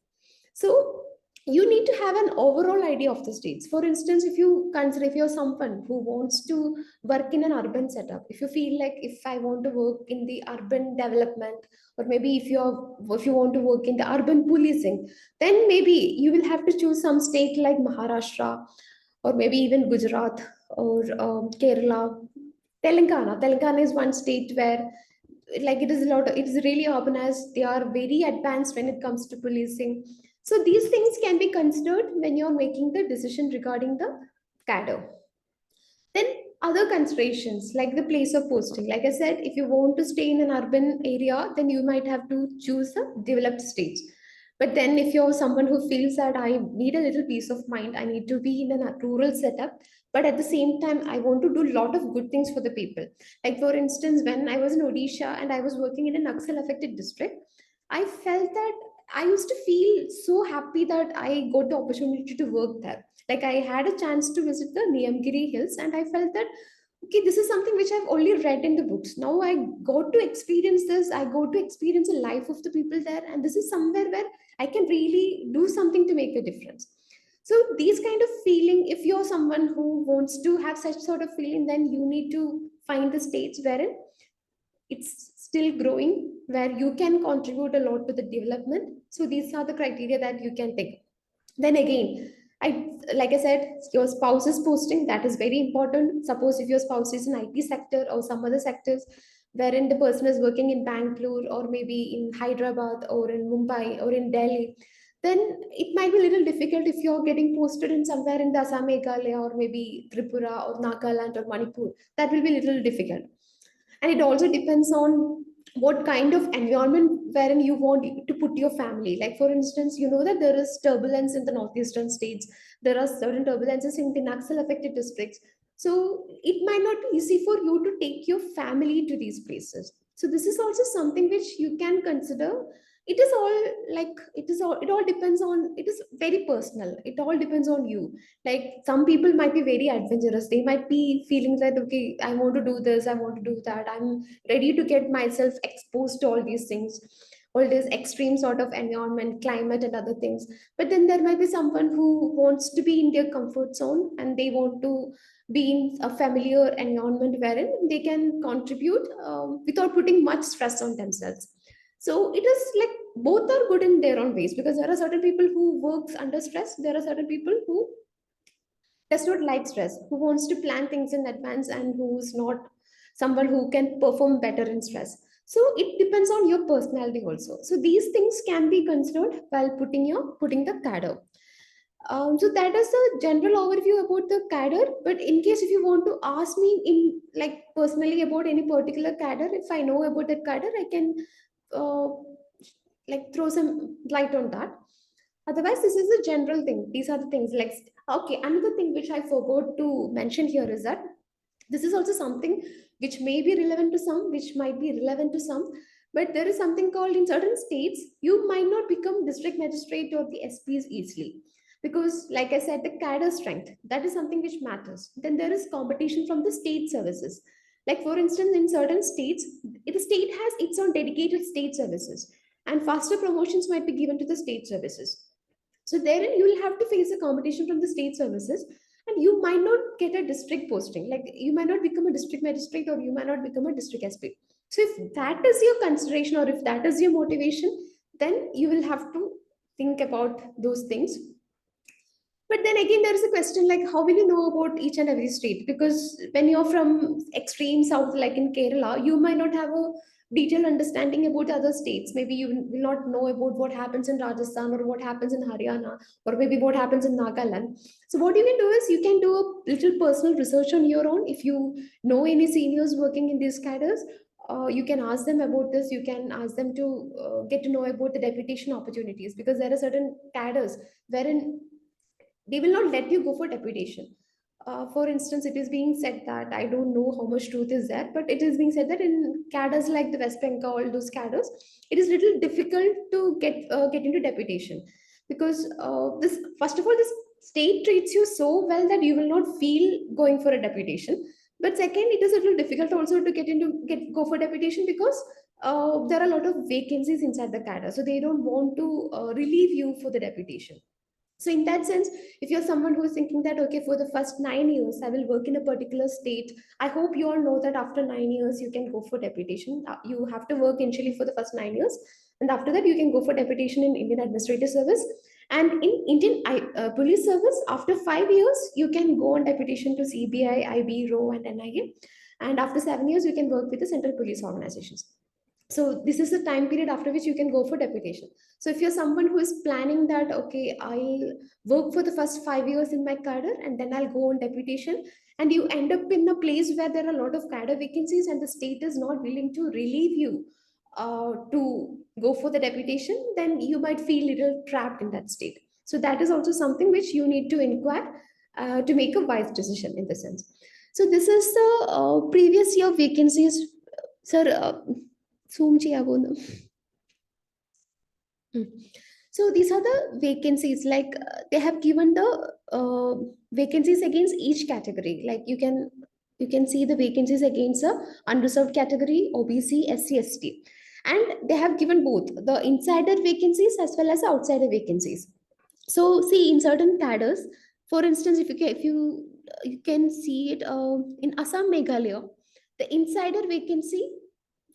So you need to have an overall idea of the states. For instance, if you consider, if you're someone who wants to work in an urban setup, if you feel like if I want to work in the urban development, or maybe if you want to work in the urban policing, then maybe you will have to choose some state like Maharashtra, or maybe even Gujarat, or Kerala, Telangana. Telangana is one state where like it is really urbanized. They are very advanced when it comes to policing. So these things can be considered when you're making the decision regarding the cadre. Then other considerations like the place of posting. Like I said, if you want to stay in an urban area, then you might have to choose a developed state. But then if you're someone who feels that I need a little peace of mind, I need to be in a rural setup, but at the same time, I want to do a lot of good things for the people. Like for instance, when I was in Odisha and I was working in a Naxal affected district, I felt that I used to feel so happy that I got the opportunity to work there. Like I had a chance to visit the Niyamgiri Hills, and I felt that okay, this is something which I've only read in the books. Now I got to experience this. I got to experience the life of the people there, and this is somewhere where I can really do something to make a difference. So these kind of feeling, if you're someone who wants to have such sort of feeling, then you need to find the states wherein it's still growing, where you can contribute a lot to the development. So these are the criteria that you can take. Then again, I like I said, your spouse's posting, that is very important. Suppose if your spouse is in IT sector or some other sectors, wherein the person is working in Bangalore or maybe in Hyderabad or in Mumbai or in Delhi, then it might be a little difficult if you're getting posted in somewhere in the Assam, Meghalaya, or maybe Tripura or Nagaland or Manipur. That will be a little difficult. And it also depends on what kind of environment wherein you want to put your family. Like for instance, you know that there is turbulence in the northeastern states, there are certain turbulences in the Naxal affected districts. So it might not be easy for you to take your family to these places. So this is also something which you can consider. It is all like it all depends on, it is very personal, it all depends on you. Like some people might be very adventurous, they might be feeling that okay, I want to do this, I want to do that, I'm ready to get myself exposed to all these things, all this extreme sort of environment, climate and other things. But then there might be someone who wants to be in their comfort zone, and they want to be in a familiar environment wherein they can contribute without putting much stress on themselves. So it is like both are good in their own ways, because there are certain people who works under stress, there are certain people who does not like stress, who wants to plan things in advance, and who's not someone who can perform better in stress. So it depends on your personality also. So these things can be considered while putting the cadre. So that is a general overview about the cadre. But in case if you want to ask me in like personally about any particular cadre, if I know about that cadre, I can uh, like throw some light on that. Otherwise, this is a general thing. These are the things like okay. Another thing which I forgot to mention here is that this is also something which may be relevant to some, which might be relevant to some. But there is something called in certain states, you might not become district magistrate or the SPs easily, Because like I said, the cadre strength, that is something which matters. Then there is competition from the state services. Like for instance, in certain states, the state has its own dedicated state services, and faster promotions might be given to the state services. So therein you will have to face a competition from the state services, and you might not get a district posting. Like you might not become a district magistrate, or you might not become a district SP. So if that is your consideration, or if that is your motivation, then you will have to think about those things. But then again, there is a question like, how will you know about each and every state? Because when you're from extreme south, like in Kerala, you might not have a detailed understanding about other states. Maybe you will not know about what happens in Rajasthan, or what happens in Haryana, or maybe what happens in Nagaland. So what you can do is you can do a little personal research on your own. If you know any seniors working in these cadres, you can ask them about this. You can ask them to get to know about the deputation opportunities, because there are certain cadres wherein they will not let you go for deputation. For instance, it is being said that, I don't know how much truth is there, but it is being said that in cadres like the West Bengal, all those cadres, it is little difficult to get into deputation, because this first of all, this state treats you so well that you will not feel going for a deputation. But second, it is a little difficult also to get go for deputation, because there are a lot of vacancies inside the cadre, so they don't want to relieve you for the deputation. So in that sense, if you're someone who is thinking that, okay, for the first 9 years I will work in a particular state, I hope you all know that after 9 years you can go for deputation. You have to work initially for the first 9 years, and after that you can go for deputation in Indian Administrative Service. And in Indian Police Service, after 5 years you can go on deputation to CBI, IB, RO, and NIA. And after 7 years you can work with the central police organizations. So this is the time period after which you can go for deputation. So if you're someone who is planning that, okay, I'll work for the first 5 years in my cadre and then I'll go on deputation, and you end up in a place where there are a lot of cadre vacancies and the state is not willing to relieve you to go for the deputation, then you might feel little trapped in that state. So that is also something which you need to inquire to make a wise decision in the sense. So this is the previous year vacancies. Sir, zoom ചെയ്യാ പോകുന്നു. So these are the vacancies, like they have given the vacancies against each category. Like you can see the vacancies against the unreserved category, OBC, SC, ST, and they have given both the insider vacancies as well as outsider vacancies. So see, in certain cadres, for instance, if you can see it in Assam, Meghalaya, the insider vacancy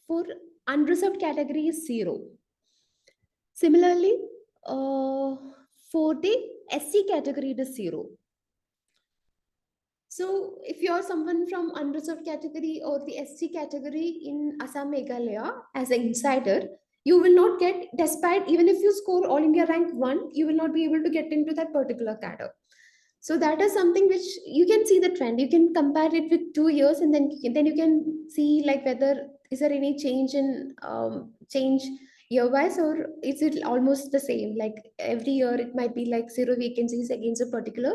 for unreserved category is 0. Similarly, for the SC category, it is 0. So if you're someone from unreserved category or the SC category in Assam, Meghalaya as an insider, you will not get, despite even if you score All India rank 1, you will not be able to get into that particular cadre. So that is something which you can see the trend. You can compare it with 2 years, and then you can see like whether is there any change in change year wise, or is it almost the same? Like every year it might be like 0 vacancies against a particular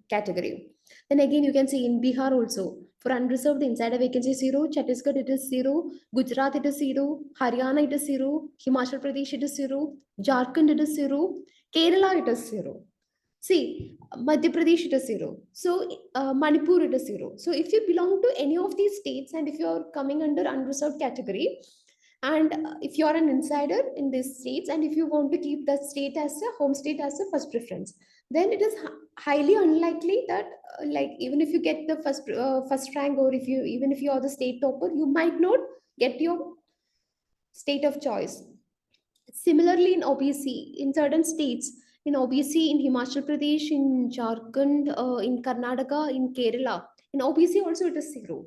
category. Then again, you can see in Bihar also, for unreserved, the insider vacancy is 0, Chhattisgarh it is 0, Gujarat it is 0, Haryana it is 0, Himachal Pradesh it is 0, Jharkhand it is 0, Kerala it is 0. See, Madhya Pradesh it is 0. So Manipur it is 0. So if you belong to any of these states, and if you're coming under unreserved category, and if you're an insider in these states, and if you want to keep the state as a home state as a first preference, then it is highly unlikely that like even if you get the first rank, or if you even if you are the state topper, you might not get your state of choice. Similarly, in OBC, in certain states, in OBC, in Himachal Pradesh, in Jharkhand, in Karnataka, in Kerala, in OBC also it is 0.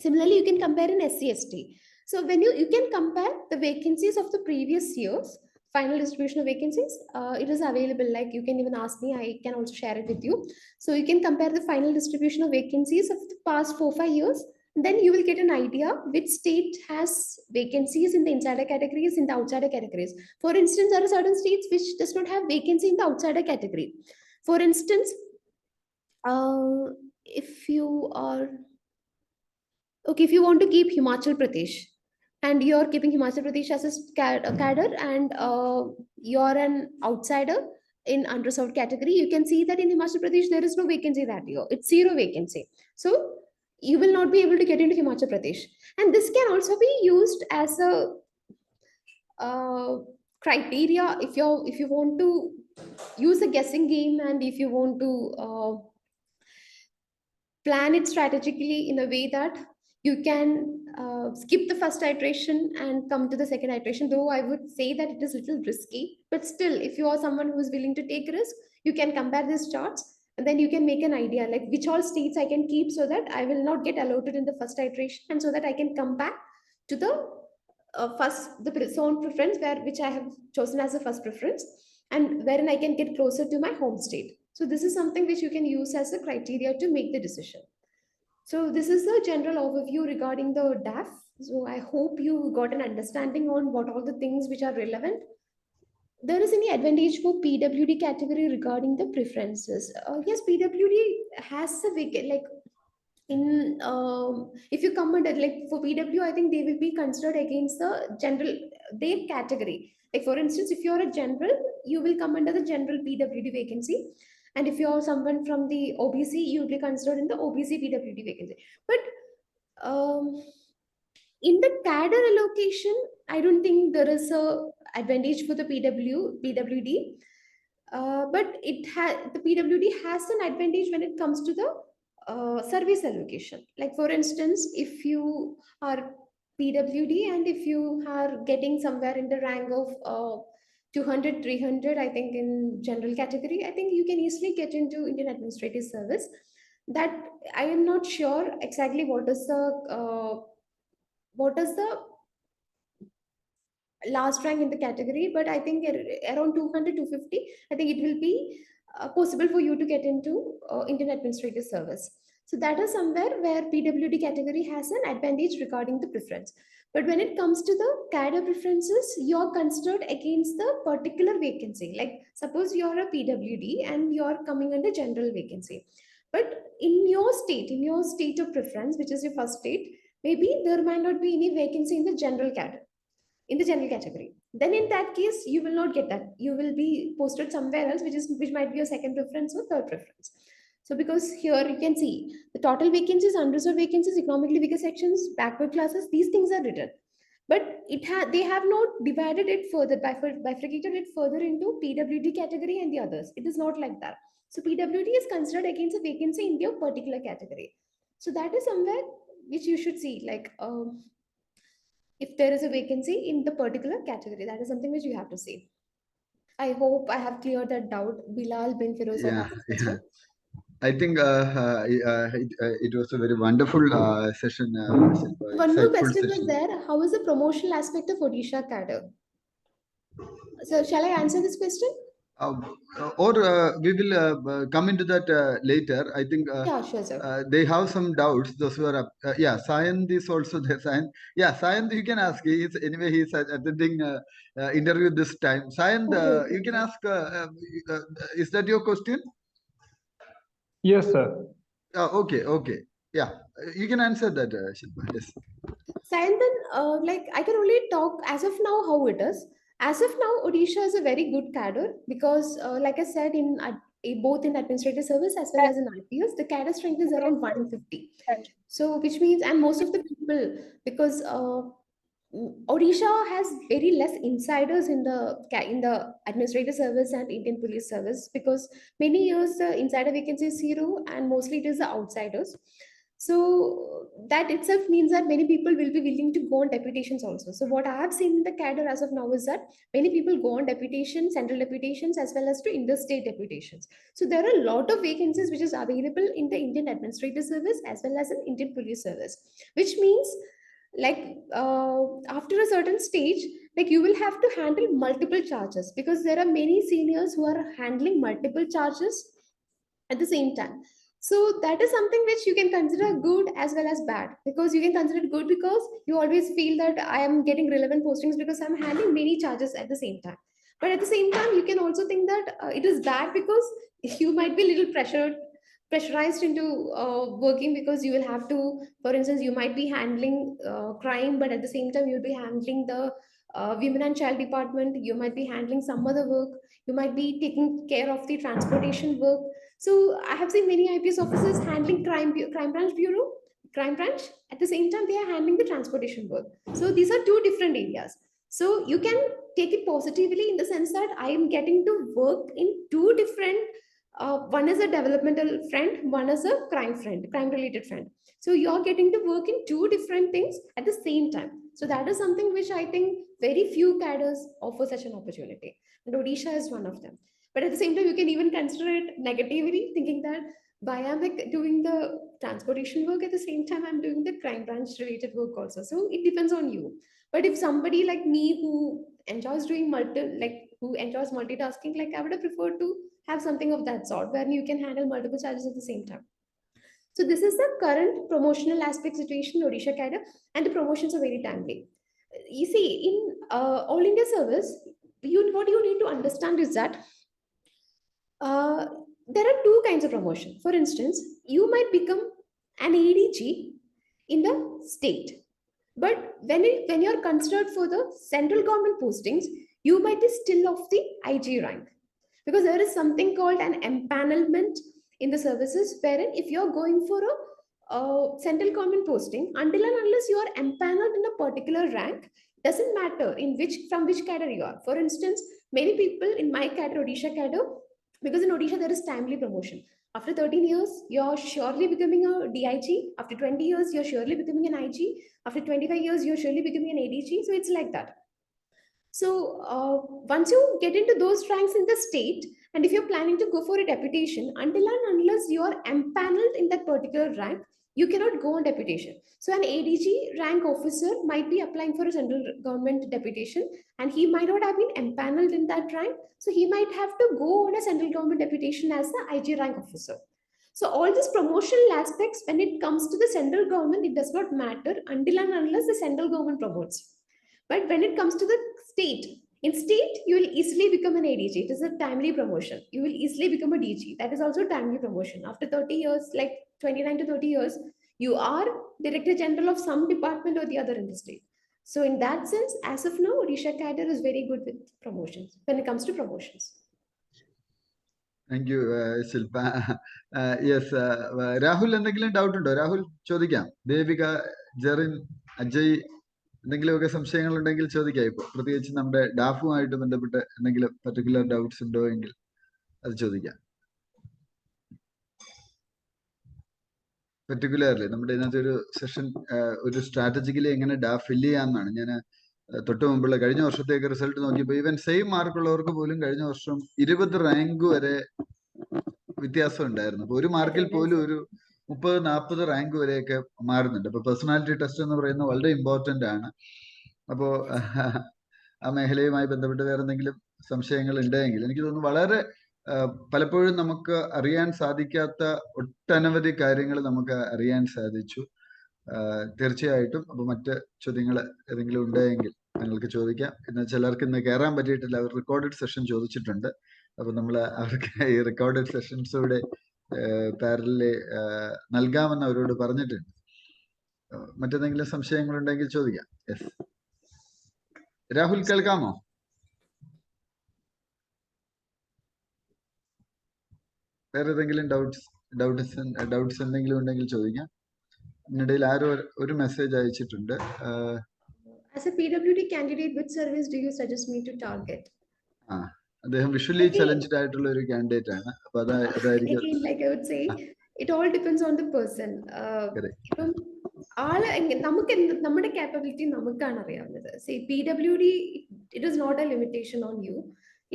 Similarly, you can compare in SC, ST. So when you can compare the vacancies of the previous years, final distribution of vacancies, it is available. Like you can even ask me, I can also share it with you. So you can compare the final distribution of vacancies of the past 4-5 years. Then you will get an idea which state has vacancies in the insider categories, in the outsider categories. For instance, there are certain states which does not have vacancy in the outsider category. For instance, if you are okay, if you want to keep Himachal Pradesh, and you're keeping Himachal Pradesh as a cadre, and you're an outsider, in unreserved category, you can see that in Himachal Pradesh, there is no vacancy that year. It's zero vacancy. So you will not be able to get into Himachal Pradesh. And this can also be used as a criteria if you want to use a guessing game, and if you want to plan it strategically in a way that you can skip the first iteration and come to the second iteration. Though I would say that it is a little risky, but still, if you are someone who is willing to take risk, you can compare these charts, and then you can make an idea like which all states I can keep so that I will not get allotted in the first iteration, and so that I can come back to the zone preference, where which I have chosen as a first preference, and wherein I can get closer to my home state. So this is something which you can use as a criteria to make the decision. So this is a general overview regarding the DAF. So I hope you got an understanding on what all the things which are relevant. There is any advantage for PWD category regarding the preferences? Yes, PWD has a like in if you come under like for PW, I think they will be considered against the general their category. Like for instance, if you're a general, you will come under the general PWD vacancy, and if you're someone from the OBC, you will be considered in the OBC PWD vacancy. But in the cadre allocation, I don't think there is a advantage for the PWD. But the PWD has an advantage when it comes to the service allocation. Like for instance, if you are PWD and if you are getting somewhere in the rank of 200, 300, I think in general category, I think you can easily get into Indian Administrative Service. That I am not sure exactly what is the last rank in the category, but I think around 200, 250, I think it will be possible for you to get into Indian Administrative Service. So that is somewhere where PWD category has an advantage regarding the preference. But when it comes to the cadre preferences, you're considered against the particular vacancy. Like suppose you're a PWD and you're coming under general vacancy. But in your state of preference, which is your first state, maybe there might not be any vacancy in the general cadre, in the general category. Then in that case, you will not get that. You will be posted somewhere else, which might be your second preference or third preference. So because here you can see the total vacancies, unreserved vacancies, economically weaker sections, backward classes, these things are written. But they have not divided it further, bifurcated it further into PWD category and the others. It is not like that. So PWD is considered against a vacancy in your particular category. So that is somewhere which you should see, like if there is a vacancy in the particular category. That is something which you have to see. I hope I have cleared that doubt. Bilal bin Firoz Yeah, has a yeah. question. I think it was a very wonderful session, Shilpa, One more insightful question was session. there. How is the promotional aspect of Odisha cadre? So shall I answer this question? Uh, or we will come into that later. I think Yeah, sure, sir. they have some doubts. Those who are yeah, Sayant is also there. Sayant, yeah, Sayant, you can ask. Anyway, he is attending interview this time. Sayant, Okay, okay, you can okay. ask. Is that your question? Yes, sir. Okay, okay. Yeah, you can answer that, Shilpa. Yes. Sayantan, like I can only talk as of now how it is. As of now, Odisha is a very good cadre because, like I said, both in administrative service as well as in IPS, the cadre strength is around 150. So, which means, and most of the people, because Odisha has very less insiders in the administrative service and Indian police service, because many years the insider vacancy is zero and mostly it is the outsiders. So that itself means that many people will be willing to go on deputations also. So what I have seen in the cadre as of now is that many people go on deputations, central deputations, as well as to interstate deputations. So there are a lot of vacancies which is available in the Indian administrative service as well as in Indian police service, which means like after a certain stage, like you will have to handle multiple charges, because there are many seniors who are handling multiple charges at the same time. So that is something which you can consider good as well as bad, because you can consider it good because you always feel that I am getting relevant postings because I'm handling many charges at the same time. But at the same time, you can also think that it is bad because you might be a little pressurized into working, because you will have to, for instance, you might be handling crime, but at the same time you'll be handling the women and child department, you might be handling some other work, you might be taking care of the transportation work. So I have seen many IPS officers handling crime branch. At the same time, they are handling the transportation work. So these are two different areas. So you can take it positively in the sense that I am getting to work in two different. One is a developmental friend, one is a crime related friend. So you're getting to work in two different things at the same time. So that is something which I think very few cadres offer such an opportunity. And Odisha is one of them. But at the same time, you can even consider it negatively, thinking that why am I doing the transportation work at the same time I'm doing the crime branch related work also. So it depends on you. But if somebody like me who enjoys doing who enjoys multitasking, like I would have preferred to have something of that sort where you can handle multiple charges at the same time. So this is the current promotional aspect situation in Odisha cadre, and the promotions are very timely. You see, in All India service, what you need to understand is that uh, there are two kinds of promotion. For instance, you might become an ADG in the state, but when you're considered for the central government postings, you might be still of the IG rank, because there is something called an empanelment in the services, wherein if you're going for a central government posting, until and unless you are empaneled in a particular rank, doesn't matter from which cadre you are. For instance, many people in my cadre, Odisha cadre, because in Odisha there is timely promotion. After 13 years, you're surely becoming a DIG. After 20 years, you're surely becoming an IG. After 25 years, you're surely becoming an ADG. So it's like that. So once you get into those ranks in the state, and if you're planning to go for a deputation, until and unless you are empaneled in that particular rank, you cannot go on deputation. So an ADG rank officer might be applying for a central government deputation, and he might not have been empaneled in that rank. So he might have to go on a central government deputation as the IG rank officer. So all these promotional aspects, when it comes to the central government, it does not matter until and unless the central government promotes. But when it comes to the state, in state, you will easily become an ADG. It is a timely promotion. You will easily become a DG. That is also a timely promotion. After 30 years, like 29 to 30 years, you are Director General of some department or the other in the state. So in that sense, as of now, Odisha cadre is very good with promotions when it comes to promotions. Thank you, Shilpa. Yes, Rahul, എന്തെങ്കിലും doubt ഉണ്ടോ? രാഹുൽ ചോദിക്കാം. ദേവിക, ജെറിൻ, അജയ്, എന്തെങ്കിലുമൊക്കെ സംശയങ്ങളുണ്ടെങ്കിൽ ചോദിക്കാം. ഇപ്പോൾ പ്രത്യേകിച്ച് നമ്മുടെ ഡാഫുമായിട്ട് ബന്ധപ്പെട്ട് എന്തെങ്കിലും പർട്ടിക്കുലർ ഡൗട്ട്സ് ഉണ്ടോ എങ്കിൽ അത് ചോദിക്കാം. പർട്ടിക്കുലർലി നമ്മുടെ ഇതിനകത്ത് ഒരു സെഷൻ ഒരു സ്ട്രാറ്റജിക്കലി എങ്ങനെ ഡാഫ് ഫില്ല് ചെയ്യാമെന്നാണ്. ഞാൻ തൊട്ട് മുമ്പുള്ള കഴിഞ്ഞ വർഷത്തേക്ക് റിസൾട്ട് നോക്കിയപ്പോൾ ഈവൻ സെയിം മാർക്കുള്ളവർക്ക് പോലും കഴിഞ്ഞ വർഷം 20 റാങ്ക് വരെ വ്യത്യാസം ഉണ്ടായിരുന്നു. അപ്പൊ ഒരു മാർക്കിൽ പോലും ഒരു 30-40 റാങ്ക് വരെയൊക്കെ മാറുന്നുണ്ട്. അപ്പൊ പേഴ്സണാലിറ്റി ടെസ്റ്റ് എന്ന് പറയുന്നത് വളരെ ഇമ്പോർട്ടന്റ് ആണ്. അപ്പോ ആ മേഖലയുമായി ബന്ധപ്പെട്ട് വേറെ എന്തെങ്കിലും സംശയങ്ങൾ ഉണ്ടെങ്കിൽ എനിക്ക് തോന്നുന്നു വളരെ പലപ്പോഴും നമുക്ക് അറിയാൻ സാധിക്കാത്ത ഒട്ടനവധി കാര്യങ്ങൾ നമുക്ക് അറിയാൻ സാധിച്ചു. തീർച്ചയായിട്ടും. അപ്പൊ മറ്റ് ചോദ്യങ്ങൾ ഏതെങ്കിലും ഉണ്ടെങ്കിൽ നിങ്ങൾക്ക് ചോദിക്കാം. പിന്നെ ചിലർക്ക് ഇന്ന് കയറാൻ പറ്റിയിട്ടില്ല, അവർ റെക്കോർഡഡ് സെഷൻ ചോദിച്ചിട്ടുണ്ട്. അപ്പൊ നമ്മൾ അവർക്ക് ഈ റെക്കോർഡഡ് സെഷൻസൂടെ പാരലി നൽകാമെന്ന് അവരോട് പറഞ്ഞിട്ടുണ്ട്. മറ്റെന്തെങ്കിലും സംശയങ്ങളുണ്ടെങ്കിൽ ചോദിക്കാം. യെസ്, രാഹുൽ കേൾക്കാമോ? വേറെ ഏതെങ്കിലും ഡൗട്ട്സ് എന്തെങ്കിലും ഉണ്ടെങ്കിൽ ചോദിക്കാം. ഇതിനിടയിൽ ആരോ ഒരു മെസ്സേജ് അയച്ചിട്ടുണ്ട്. As a PWD candidate, which service do you suggest me to target? അദ്ദേഹം വിഷ്വലി ചലഞ്ചഡ് ആയിട്ടുള്ള ഒരു കാൻഡിഡേറ്റ് ആണ്. അപ്പൊ അതായിരിക്കും. Again, like I would say, it all depends on the person. ഇപ്പം ആള് നമ്മുടെ capability നമുക്കാണ് അറിയാവുന്നത്. See, PWD, it is not a limitation on you.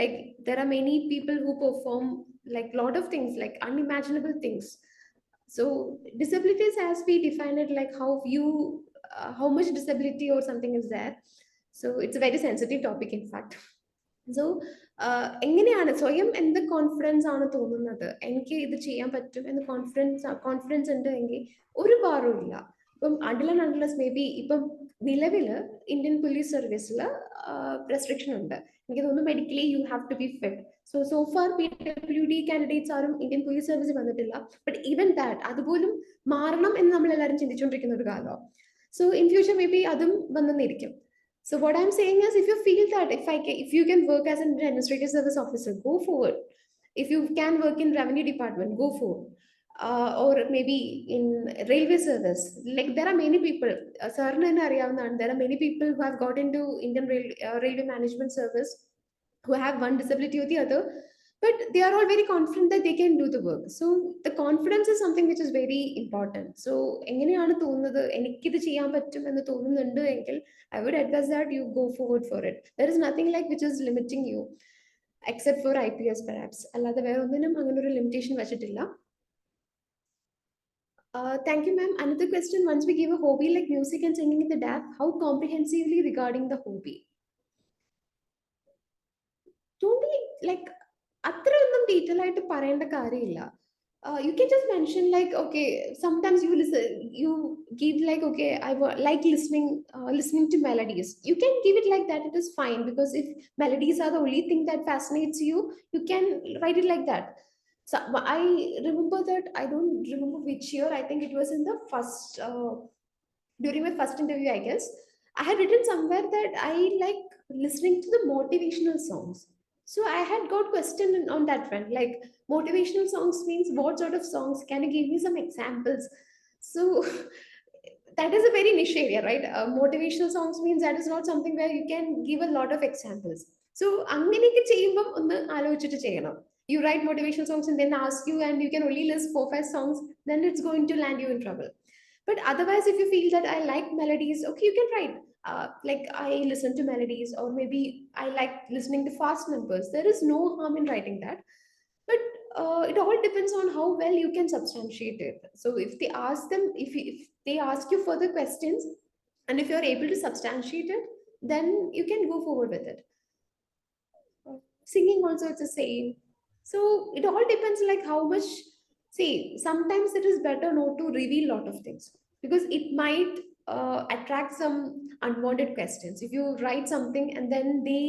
Like there are many people who perform like lot of things, like unimaginable things. So disabilities, as we define it, like how much disability or something is there. So it's a very sensitive topic, in fact. So എങ്ങനെയാണ് സ്വയം എന്ത് confidence ആണ് തോന്നുന്നത്, എനിക്ക് ഇത് ചെയ്യാൻ പറ്റും എന്ന് കോൺഫിഡൻസ് ഉണ്ട് എങ്കിൽ ഒരു ഭാരവും ഇല്ല. ഇപ്പം അൺലെസ് മേ ബി ഇപ്പം നിലവില് ഇന്ത്യൻ പോലീസ് സർവീസിൽ റെസ്ട്രിക്ഷൻ ഉണ്ട്. എനിക്ക് തോന്നുന്നു medically you have to be fit. So far PWD candidates ആരും ഇന്ത്യൻ പോലീസ് സർവീസിൽ വന്നിട്ടില്ല. ബട്ട് ഈവൻ ദാറ്റ് അതുപോലും മാറണം എന്ന് നമ്മൾ എല്ലാവരും ചിന്തിച്ചുകൊണ്ടിരിക്കുന്ന ഒരു കാലമാണ്. So in future may be അതും വന്നെന്നിരിക്കും. So what I'm saying is, if you feel that if you can work as an administrative service officer, go forward. If you can work in revenue department, go forward. Or maybe in railway service. Like there are many people, sir, there are many people who have got into Indian railway management service, who have one disability or the other, but they are all very confident that they can do the work. So the confidence is something which is very important. So എങ്ങനെയാണ് തോന്നുന്നത് എനിക്കിത് ചെയ്യാൻ പറ്റും എന്ന് തോന്നുന്നുണ്ട് എങ്കിൽ I would advise that you go forward for it. There is nothing like which is limiting you except for IPS perhaps. അല്ലാതെ വേറെ ഒന്നിനും അങ്ങനെ ഒരു ലിമിറ്റേഷൻ വെച്ചിട്ടില്ല. Thank you, ma'am. Another question: once we give a hobby like music and singing in the DAF, how comprehensively regarding the hobby? Don't be like അത്രയൊന്നും detail ആയിട്ട് പറയേണ്ട കാര്യമില്ല. You can just mention like, okay, sometimes you listen, you give like, okay, like listening to melodies. You can give it like that. It is fine, because if melodies are the only thing that fascinates you, you can write it like that. So I remember that, I don't remember which year. I think it was in the first during my first interview, I guess. I had written somewhere that I like listening to the motivational songs. So I had got question on that front, like motivational songs means what sort of songs? Can you give me some examples? So that is a very niche area, right? Motivational songs means that is not something where you can give a lot of examples. So അങ്ങനെയൊക്കെ ചെയ്യുമ്പം ഒന്ന് ആലോചിച്ചിട്ട് ചെയ്യണം. You write motivational songs and then ask you, and you can only list 4-5 songs, then it's going to land you in trouble. But otherwise, if you feel that I like melodies, okay, you can write like I listen to melodies, or maybe I like listening to fast numbers. There is no harm in writing that. But it all depends on how well you can substantiate it. So if they ask them, if they ask you further questions, and if you're able to substantiate it, then you can go forward with it. Singing also, it's the same. So it all depends like how much. See, sometimes it is better not to reveal a lot of things, because it might attract some unwanted questions. If you write something and then they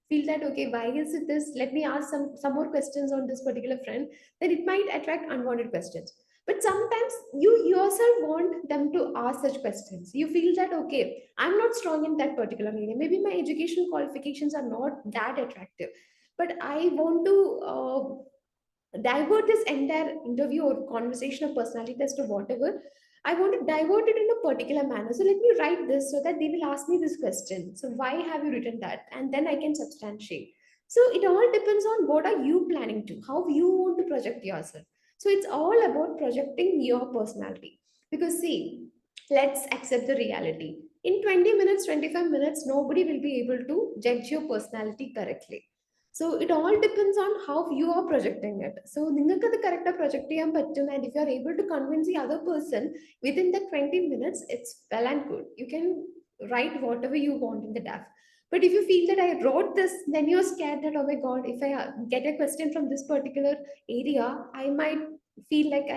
feel that, okay, why is it this? Let me ask some more questions on this particular friend, then it might attract unwanted questions. But sometimes you yourself want them to ask such questions. You feel that, okay, I'm not strong in that particular area. Maybe my educational qualifications are not that attractive, but I want to divert this entire interview or conversation or personality test or whatever. I want to divert it in a particular manner. So let me write this so that they will ask me this question. So why have you written that? And then I can substantiate. So it all depends on what are you planning to, how you want to project yourself. So it's all about projecting your personality. Because see, let's accept the reality. In 20 minutes, 25 minutes, nobody will be able to judge your personality correctly. So it all depends on how you are projecting it. So നിങ്ങൾക്ക് അത് correct project ചെയ്യാൻ പറ്റും, and if you are able to convince the other person within the 20 minutes, it's well and good. You can write whatever you want in the DAF. But if you feel that I wrote this, then you're scared that, oh my God, if I get a question from this particular area, I might feel like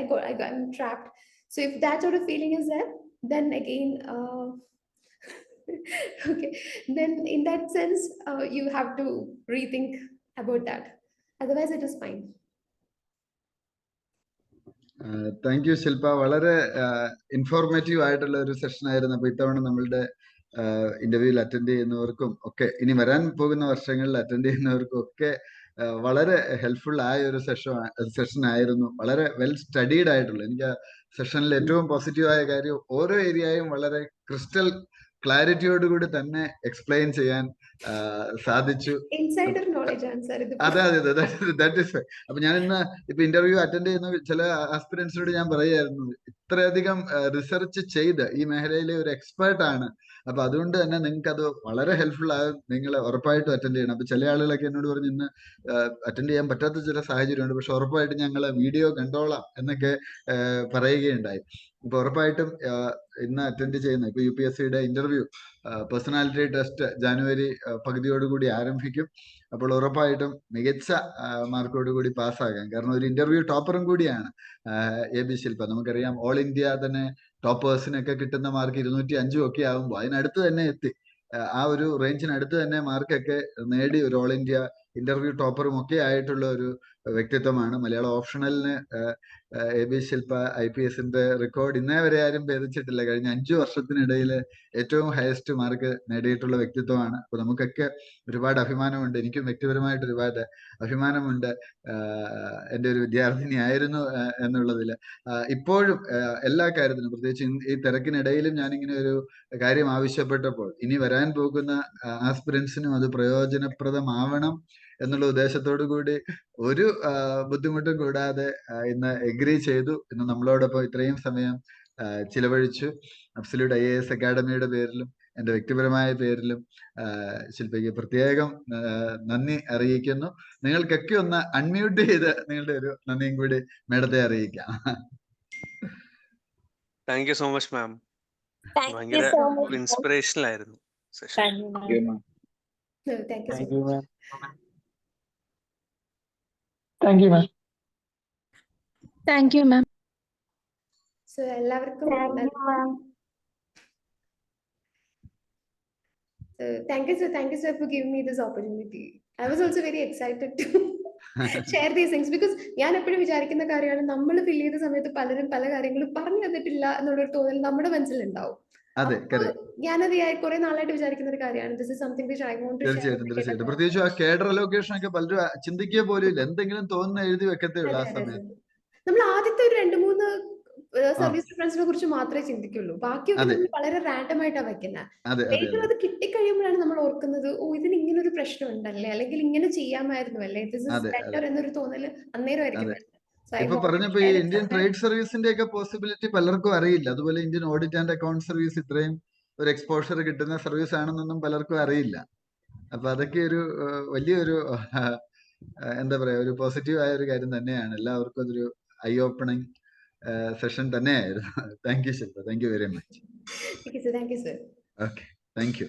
I'm trapped. So if that sort of feeling is there, then again, okay, then in that sense, you have to rethink about that. Otherwise, it is fine. Thank you Shilpa. വളരെ informative ആയിട്ടുള്ള ഒരു session ആയിരുന്നു. അപ്പോൾ ഇത്തവണ നമ്മളുടെ ഇന്റർവ്യൂവിൽ attend ചെയ്യുന്നവർക്കും ഒക്കെ, ഇനി വരാൻ പോകുന്ന വർഷങ്ങളിൽ അറ്റൻഡ് ചെയ്യുന്നവർക്കും ഒക്കെ വളരെ ഹെൽപ്ഫുൾ ആയ ഒരു സെഷൻ ആയിരുന്നു. വളരെ വെൽ സ്റ്റഡീഡ് ആയിട്ടുള്ള, എനിക്ക് ആ സെഷനിൽ ഏറ്റവും പോസിറ്റീവായ കാര്യം ഓരോ ഏരിയയും വളരെ ക്രിസ്റ്റൽ ക്ലാരിറ്റിയോടുകൂടി തന്നെ എക്സ്പ്ലെയിൻ ചെയ്യാൻ സാധിച്ചു. അതെ അതെ ദാറ്റ് ഈസ്. അപ്പൊ ഞാൻ ഇന്ന് ഇപ്പൊ ഇന്റർവ്യൂ അറ്റൻഡ് ചെയ്യുന്ന ചില ആസ്പിരൻസിനോട് ഞാൻ പറയായിരുന്നു, ഇത്രയധികം റിസർച്ച് ചെയ്ത് ഈ മേഖലയിലെ ഒരു എക്സ്പേർട്ട് ആണ്. അപ്പൊ അതുകൊണ്ട് തന്നെ നിങ്ങൾക്ക് അത് വളരെ ഹെൽപ്ഫുൾ ആകും. നിങ്ങൾ ഉറപ്പായിട്ടും അറ്റൻഡ് ചെയ്യണം. അപ്പൊ ചില ആളുകളൊക്കെ എന്നോട് പറഞ്ഞു, ഇന്ന് അറ്റൻഡ് ചെയ്യാൻ പറ്റാത്ത ചില സാഹചര്യമുണ്ട്, പക്ഷെ ഉറപ്പായിട്ടും ഞങ്ങൾ വീഡിയോ കണ്ടോളാം എന്നൊക്കെ പറയുകയുണ്ടായി. അപ്പൊ ഉറപ്പായിട്ടും ഇന്ന് അറ്റൻഡ് ചെയ്യുന്ന ഇപ്പൊ UPSCയുടെ ഇന്റർവ്യൂ പേഴ്സണാലിറ്റി ടെസ്റ്റ് ജനുവരി പകുതിയോടുകൂടി ആരംഭിക്കും. അപ്പോൾ ഉറപ്പായിട്ടും മികച്ച മാർക്കോടുകൂടി പാസ്സാകാം. കാരണം ഒരു ഇന്റർവ്യൂ ടോപ്പറും കൂടിയാണ് AB ശില്പ. നമുക്കറിയാം ഓൾ ഇന്ത്യ തന്നെ ടോപ്പേഴ്സിനൊക്കെ കിട്ടുന്ന മാർക്ക് 205 ഒക്കെ ആകുമ്പോൾ അതിനടുത്ത് തന്നെ എത്തി. ആ ഒരു റേഞ്ചിനടുത്ത് തന്നെ മാർക്കൊക്കെ നേടി ഒരു ഓൾ ഇന്ത്യ ഇന്റർവ്യൂ ടോപ്പറും ഒക്കെ ആയിട്ടുള്ള ഒരു വ്യക്തിത്വമാണ്. മലയാളം ഓപ്ഷണലിന് AB ശില്പ IPS-ന്റെ റെക്കോർഡ് ഇന്നേ വരെ ആരും ഭേദിച്ചിട്ടില്ല. കഴിഞ്ഞ 5 വർഷത്തിനിടയിൽ ഏറ്റവും ഹയസ്റ്റ് മാർക്ക് നേടിയിട്ടുള്ള വ്യക്തിത്വമാണ്. അപ്പൊ നമുക്കൊക്കെ ഒരുപാട് അഭിമാനമുണ്ട്. എനിക്കും വ്യക്തിപരമായിട്ട് ഒരുപാട് അഭിമാനമുണ്ട് എൻ്റെ ഒരു വിദ്യാർത്ഥിനി ആയിരുന്നു എന്നുള്ളതിൽ. ഇപ്പോഴും എല്ലാ കാര്യത്തിലും, പ്രത്യേകിച്ച് ഈ തിരക്കിനിടയിലും ഞാനിങ്ങനെ ഒരു കാര്യം ആവശ്യപ്പെട്ടപ്പോൾ ഇനി വരാൻ പോകുന്ന ആസ്പിരൻസിനും അത് പ്രയോജനപ്രദമാവണം എന്നുള്ള ഉദ്ദേശത്തോടു കൂടി ഒരു ബുദ്ധിമുട്ടും കൂടാതെ ഇന്ന് എഗ്രി ചെയ്തു. ഇന്ന് നമ്മളോടൊപ്പം ഇത്രയും സമയം ചിലവഴിച്ചു. അബ്സല്യൂട്ട് IAS അക്കാഡമിയുടെ പേരിലും എൻ്റെ വ്യക്തിപരമായ പേരിലും ശില്പയ്ക്ക് പ്രത്യേകം നന്ദി അറിയിക്കുന്നു. നിങ്ങൾക്കൊക്കെ ഒന്ന് അൺമ്യൂട്ട് ചെയ്ത് നിങ്ങളുടെ ഒരു നന്ദിയും കൂടി മേഡത്തെ അറിയിക്കാം. Thank you so much ma'am. ഭയങ്കര ഇൻസ്പിറേഷണൽ ആയിരുന്നു session. Thank you, ma'am. Thank you, ma'am. Thank you, ma'am. So എല്ലാവർക്കും thank you sir for giving me this opportunity. I was also very excited to share these things because ഞാൻ എപ്പോഴും വിചാരിക്കുന്ന കാര്യമാണ്, നമ്മൾ ഫിൽ ചെയ്ത സമയത്ത് പലരും പല കാര്യങ്ങളും പറഞ്ഞു തന്നിട്ടില്ല എന്നുള്ളൊരു തോന്നൽ നമ്മുടെ മനസ്സിലുണ്ടാവും. ഞാനത് കുറെ നാളായിട്ട് വിചാരിക്കുന്ന ഒരു കാര്യമാണ്. This is something which I want to share. തീർച്ചയായിട്ടും. പ്രത്യേകിച്ച് ആ കേഡർ അലോക്കേഷൻ ഒക്കെ പലരും ചിന്തിക്കുക പോലും ഇല്ല. എന്തെങ്കിലും തോന്നുന്ന എഴുതി വെക്കത്തേ ഉള്ളൂ ആ സമയത്ത്. നമ്മൾ ആദ്യത്തെ ഒരു 2-3 സർവീസ് പ്രിഫറൻസിനെ കുറിച്ച് മാത്രമേ ചിന്തിക്കുള്ളൂ. ബാക്കിയൊക്കെ നമ്മൾ വളരെ റാൻഡം ആയിട്ടാണ് വെക്കുന്നത്. ഏറ്റവും അത് കിട്ടിക്കഴിയുമ്പോഴാണ് നമ്മൾ ഓർക്കുന്നത്, ഓ ഇതിന് ഇങ്ങനെ ഒരു പ്രശ്നം ഉണ്ടല്ലേ, അല്ലെങ്കിൽ ഇങ്ങനെ ചെയ്യാമായിരുന്നു അല്ലേ, ദിസ് ഈസ് ബെറ്റർ എന്നൊരു തോന്നല് അന്നേരമായിരിക്കും. ഇപ്പൊ പറഞ്ഞപ്പോ ഈ ഇന്ത്യൻ ട്രേഡ് സർവീസിന്റെ ഒക്കെ പോസിബിലിറ്റി പലർക്കും അറിയില്ല. അതുപോലെ Indian audit and account service ഇത്രയും ഒരു എക്സ്പോഷർ കിട്ടുന്ന സർവീസ് ആണെന്നൊന്നും പലർക്കും അറിയില്ല. അപ്പൊ അതൊക്കെ ഒരു വലിയൊരു എന്താ പറയാ, ഒരു പോസിറ്റീവ് ആയ ഒരു കാര്യം തന്നെയാണ്. എല്ലാവർക്കും അതൊരു ഐ ഓപ്പണിംഗ് സെഷൻ തന്നെയായിരുന്നു. Thank you Shilpa. Thank you very much. Thank you, sir. Okay, thank you.